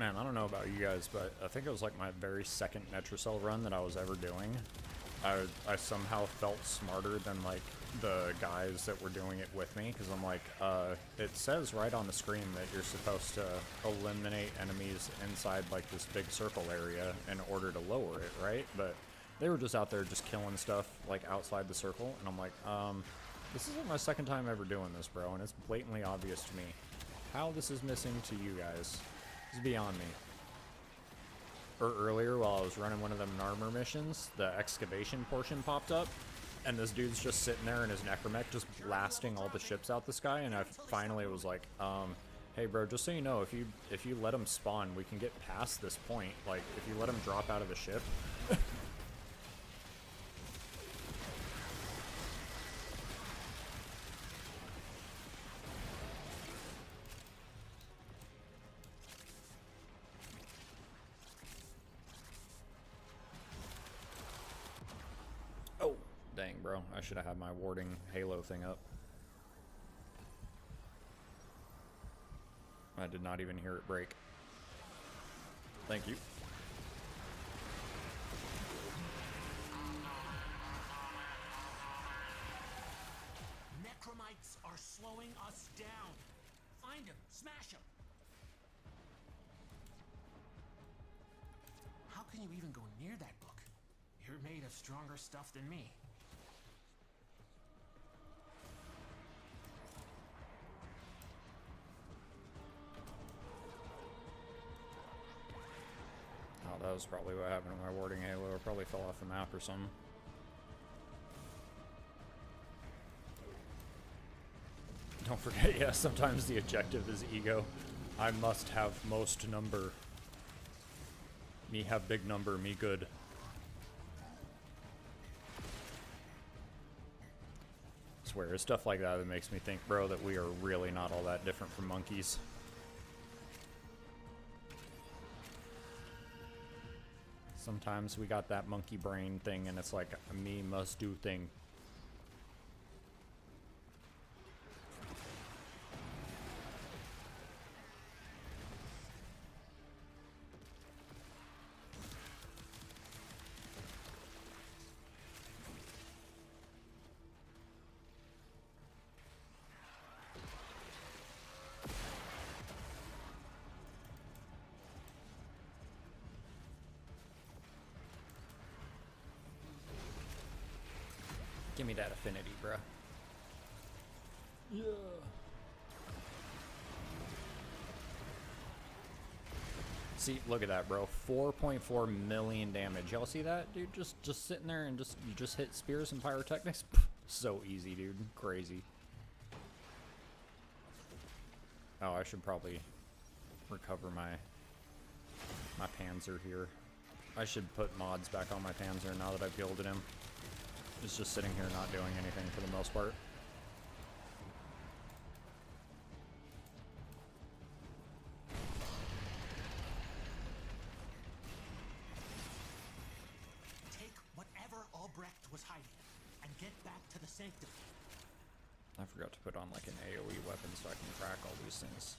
Man, I don't know about you guys, but I think it was like my very second Metrocell run that I was ever doing. I somehow felt smarter than like the guys that were doing it with me, because I'm like, it says right on the screen that you're supposed to eliminate enemies inside like this big circle area in order to lower it, right? But they were just out there just killing stuff like outside the circle, and I'm like, this isn't my second time ever doing this, bro, and it's blatantly obvious to me. How this is missing to you guys is beyond me. Or earlier, while I was running one of them Narmer missions, the excavation portion popped up, and this dude's just sitting there in his necromech just blasting all the ships out the sky, and I finally was like, hey bro, just so you know, if you let him spawn, we can get past this point. Like, if you let him drop out of the ship. Dang, bro. I should have had my warding halo thing up. I did not even hear it break. Thank you. Necromites are slowing us down. Find him. Smash him. How can you even go near that book? You're made of stronger stuff than me. Oh, that was probably what happened to my warding halo. It probably fell off the map or something. Don't forget, yeah, sometimes the objective is ego. I must have most number. Me have big number, me good. I swear, it's stuff like that that makes me think, bro, that we are really not all that different from monkeys. Sometimes we got that monkey brain thing, and it's like a me must do thing. Give me that affinity, bruh. Yeah. See, look at that, bro. 4.4 million damage. Y'all see that, dude? Just sitting there and you just hit spears and pyrotechnics. So easy, dude. Crazy. Oh, I should probably recover my Panzer here. I should put mods back on my Panzer now that I've gilded him. It's just sitting here not doing anything for the most part. Take whatever Albrecht was hiding and get back to the sanctum. I forgot to put on like an AoE weapon so I can track all these things.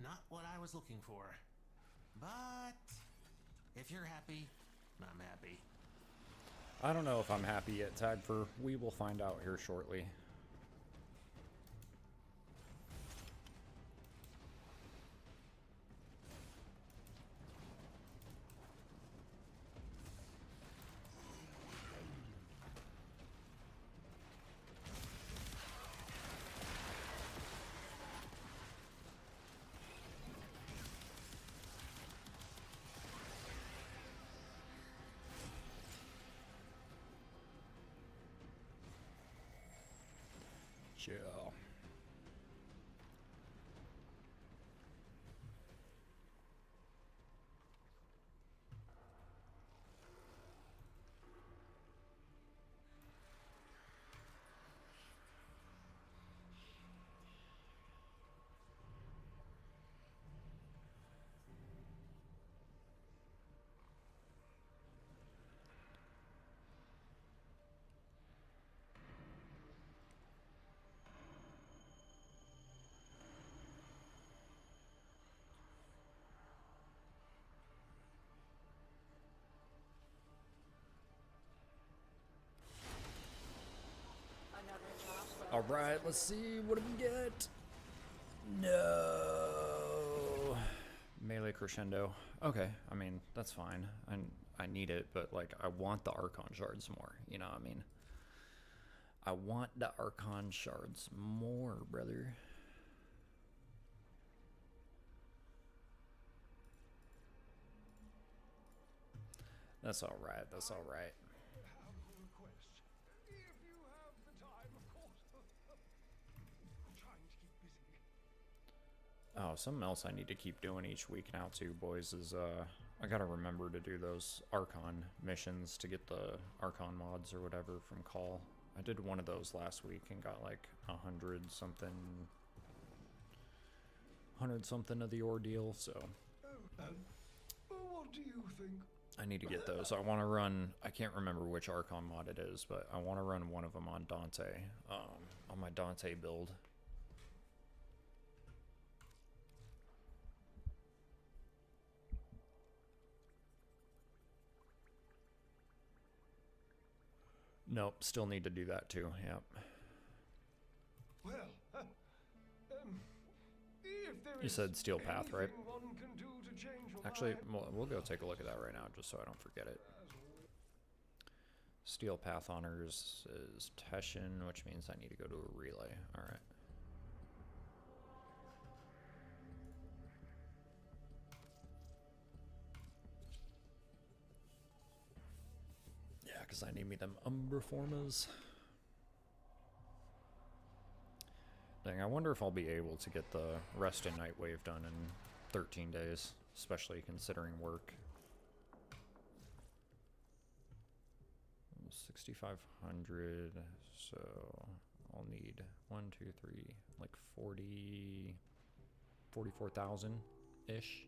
Not what I was looking for. But if you're happy, I'm happy. I don't know if I'm happy yet, Tagfer. We will find out here shortly. Chill. Alright, let's see. What do we get? No. Melee crescendo. Okay, I mean, that's fine. I need it, but like, I want the Archon shards more. You know what I mean? I want the Archon shards more, brother. That's alright, that's alright. Oh, something else I need to keep doing each week now too, boys, is I gotta remember to do those Archon missions to get the Archon mods or whatever from Call. I did one of those last week and got like 100 something of the ordeal, so What do you think? I need to get those. I want to run, I can't remember which Archon mod it is, but I want to run one of them on Dante, on my Dante build. Nope, still need to do that too, yep. Well, if there You said Steel Path, right? one can do to change your Actually, mind, we'll go take a look at that right now, just so I don't forget it. Steel Path Honors is Teshin, which means I need to go to a relay. Alright. Yeah, because I need me them Umbra Formas. Dang, I wonder if I'll be able to get the Rest in Nightwave done in 13 days, especially considering work. 6,500, so I'll need 1, 2, 3, like 44,000-ish.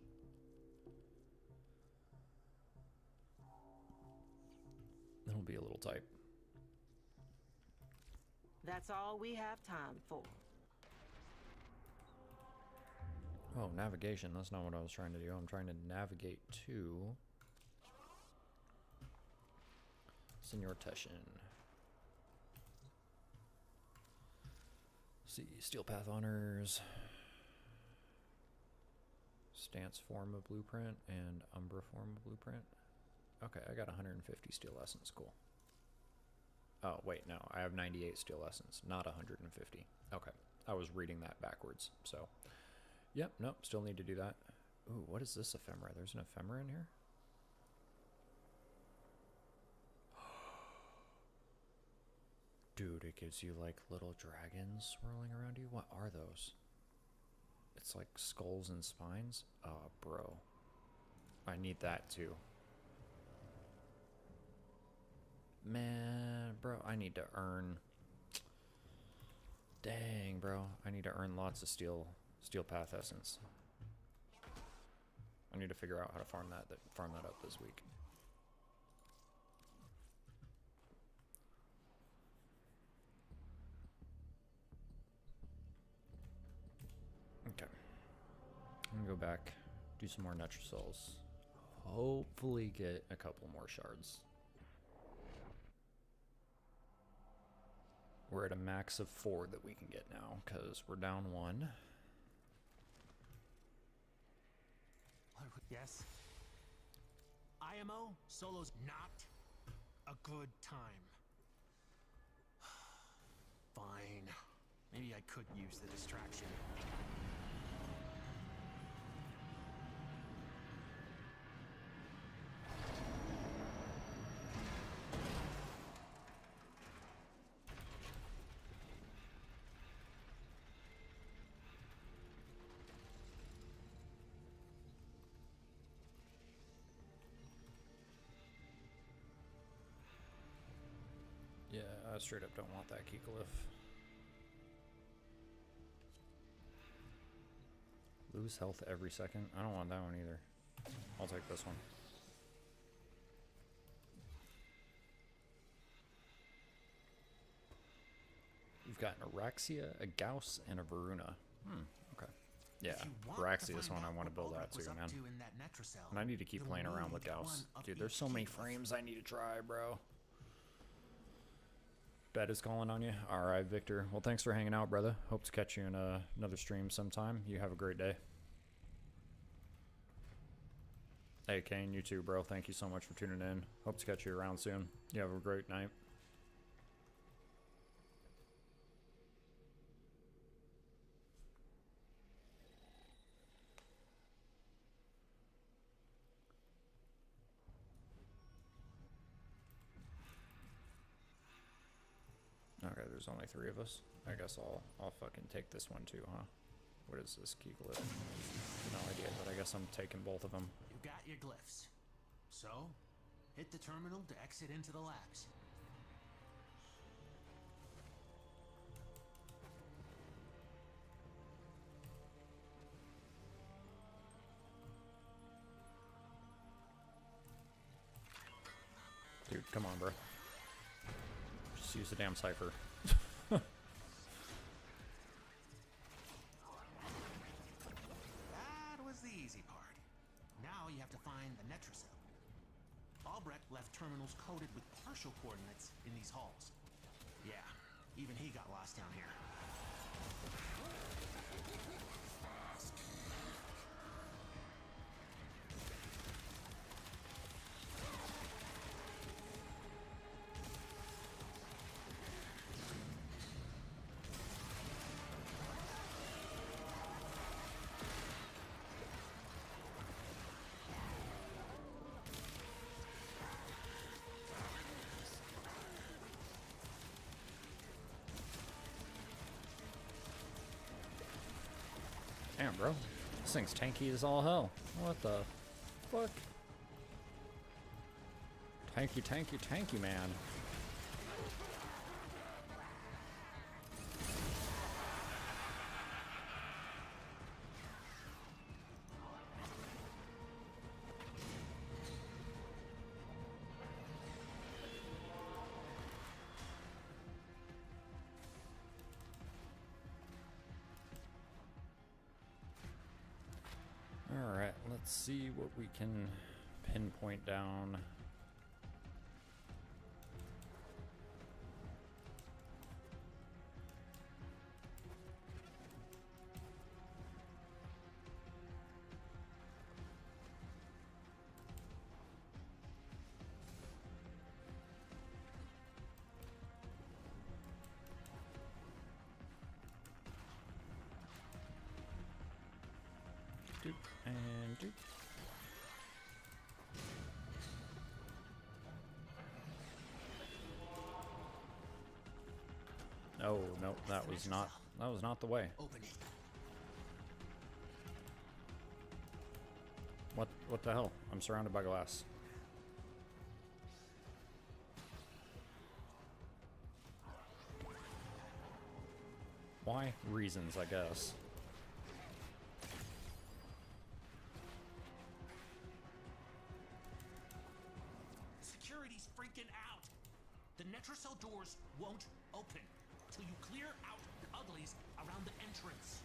It'll be a little tight. That's all we have time for. Oh, navigation. That's not what I was trying to do. I'm trying to navigate to Senor Teshin. See, Steel Path Honors, Stance Form of Blueprint, and Umbra Form of Blueprint. Okay, I got 150 Steel Essence. Cool. Oh, wait, no. I have 98 Steel Essence, not 150. Okay, I was reading that backwards, so... Yep, nope, still need to do that. Ooh, what is this ephemera? There's an ephemera in here? Dude, it gives you like little dragons swirling around you. What are those? It's like skulls and spines? Oh, bro. I need that too. Man, bro, I need to earn... Dang, bro. I need to earn lots of Steel Path Essence. I need to figure out how to farm that up this week. Okay. I'm gonna go back, do some more Netrosouls. Hopefully get a couple more shards. We're at a max of 4 that we can get now, because we're down 1. Yes? IMO, solo's not a good time. Fine. Maybe I could use the distraction. Yeah, I straight up don't want that Keekglyph. Lose health every second? I don't want that one either. I'll take this one. We've got an Araxia, a Gauss, and a Varuna. Okay. Yeah, Araxia's one I want to build out too, man. And I need to keep playing around with Gauss. Dude, there's so many frames I need to try, bro. Bed is calling on you. All right, Victor. Well, thanks for hanging out, brother. Hope to catch you in another stream sometime. You have a great day. Hey, Kane, you too, bro. Thank you so much for tuning in. Hope to catch you around soon. You have a great night. Okay, there's only 3 of us. I guess I'll fucking take this one too, huh? What is this key glyph? No idea, but I guess I'm taking both of them. You got your glyphs. So, hit the terminal to exit into the labs. Dude, come on, bro. Just use the damn cipher. That was the easy part. Now you have to find the Netracell. Albrecht left terminals coded with partial coordinates in these halls. Yeah, even he got lost down here. Damn, bro. This thing's tanky as all hell. What the fuck? Tanky, tanky, tanky, man. Alright, let's see what we can pinpoint down. Doop and doop. Oh no, that was not the way. Open it. What the hell? I'm surrounded by glass. Why? Reasons, I guess. Security's freaking out. The Netracell doors won't open till you clear out the uglies around the entrance.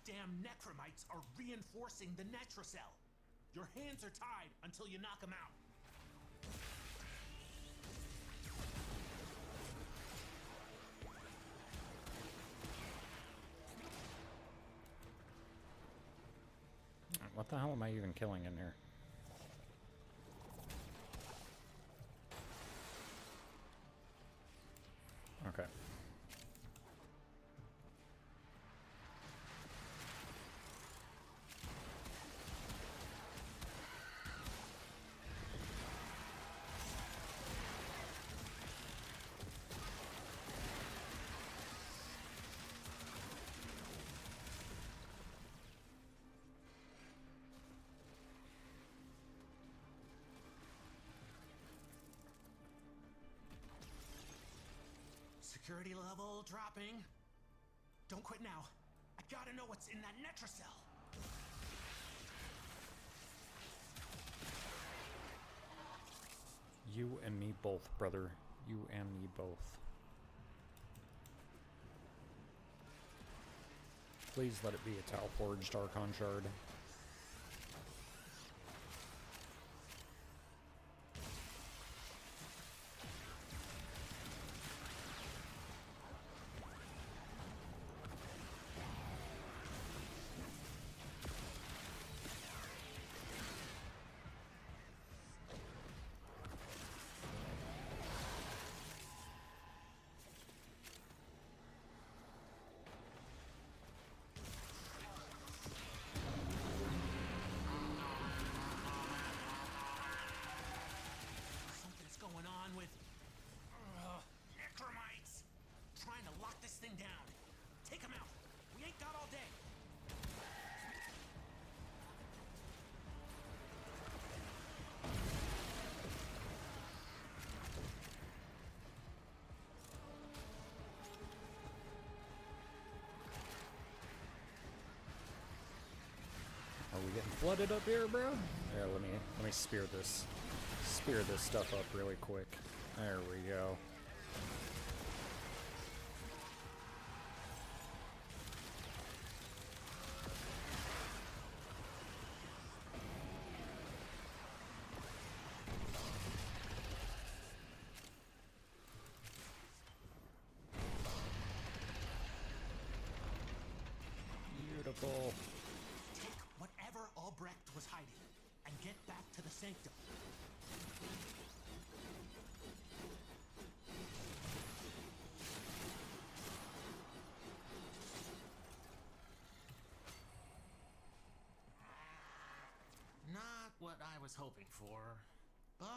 Damn necromites are reinforcing the Netracell. Your hands are tied until you knock them out. What the hell am I even killing in here? Okay. Okay. security level dropping. Don't quit now. I gotta know what's in that Netracell. You and me both, brother. You and me both. Please let it be a Tau Forged Archon Shard. Something's going on with necromites. Trying to lock this thing down. Take them out. We ain't got all day. Are we getting flooded up here, bro? Yeah, let me spear this stuff up really quick. There we go. Beautiful. Take whatever Albrecht was hiding and get back to the sanctum. Not what I was hoping for, but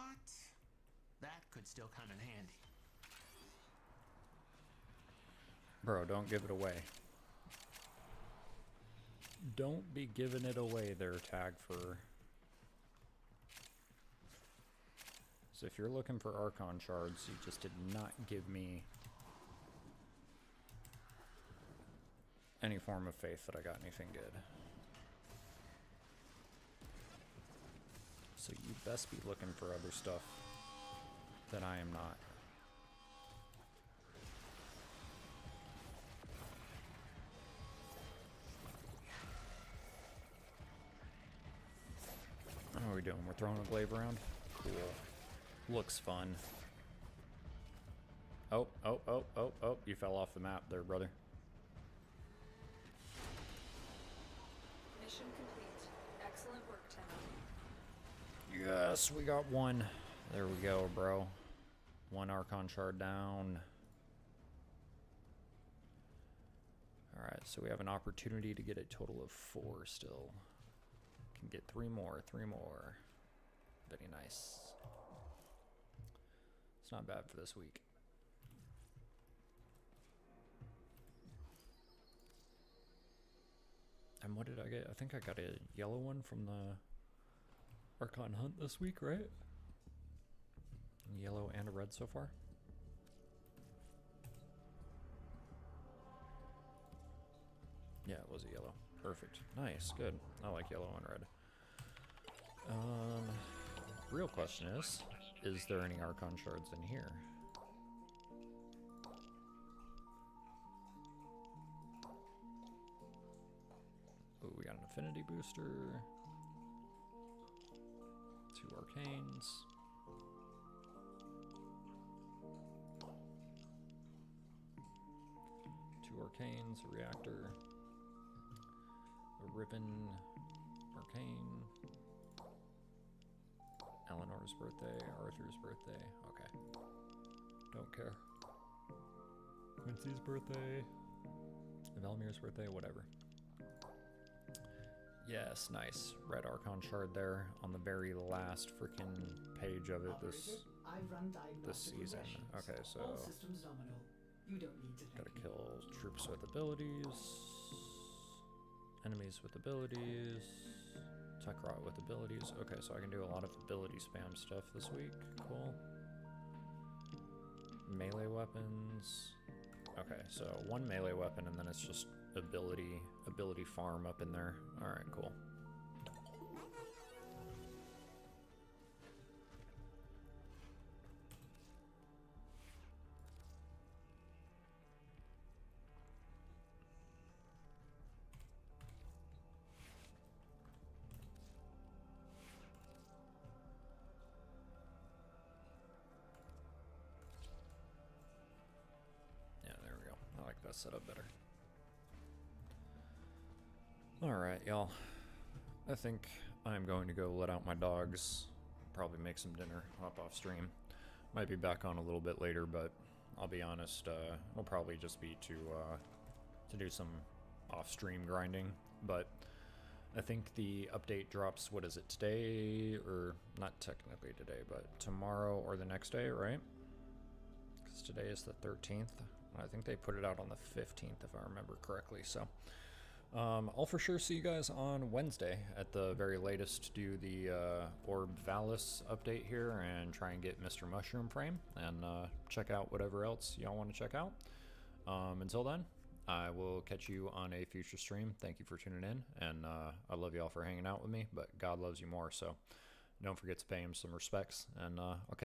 that could still come in handy. Bro, don't give it away. Don't be giving it away there, Tag Fur. So if you're looking for Archon Shards, you just did not give me any form of faith that I got anything good. So you best be looking for other stuff that I am not. What are we doing? We're throwing a glaive around? Cool. Looks fun. Oh, oh, oh, oh, oh. You fell off the map there, brother. Mission complete. Excellent work, Tenno. Yes, we got one. There we go, bro. One Archon Shard down. Alright, so we have an opportunity to get a total of 4 still. Can get 3 more, 3 more. Very nice. It's not bad for this week. And what did I get? I think I got a yellow one from the Archon Hunt this week, right? Yellow and a red so far. Yeah, it was a yellow. Perfect. Nice. Good. I like yellow and red. Real question is there any Archon Shards in here? Oh, we got an Affinity Booster. 2 Arcanes. Two Arcanes, a Reactor. A Ribbon, Arcane, Eleanor's birthday, Arthur's birthday, okay. Don't care. Quincy's birthday, Velmir's birthday, whatever. Yes, nice. Red Archon Shard there on the very last freaking page of it this season. Okay, so All systems nominal. You don't need to gotta thank me. kill troops with abilities. Enemies with abilities, Tekrot with abilities. Okay, so I can do a lot of ability spam stuff this week. Cool. Melee weapons. Okay, so one melee weapon, and then it's just ability farm up in there. All right, cool. Yeah, there we go. I like that setup better. Alright, y'all. I think I'm going to go let out my dogs. Probably make some dinner, hop off stream. Might be back on a little bit later, but I'll be honest, it'll probably just be to do some off-stream grinding. But I think the update drops, what is it, today? Or not technically today, but tomorrow or the next day, right? Because today is the 13th. I think they put it out on the 15th, if I remember correctly. So I'll for sure see you guys on Wednesday at the very latest. Do the Orb Valis update here and try and get Mr. Mushroom Frame and check out whatever else y'all want to check out. Until then, I will catch you on a future stream. Thank you for tuning in, and I love y'all for hanging out with me, but God loves you more, so don't forget to pay him some respects, and I'll catch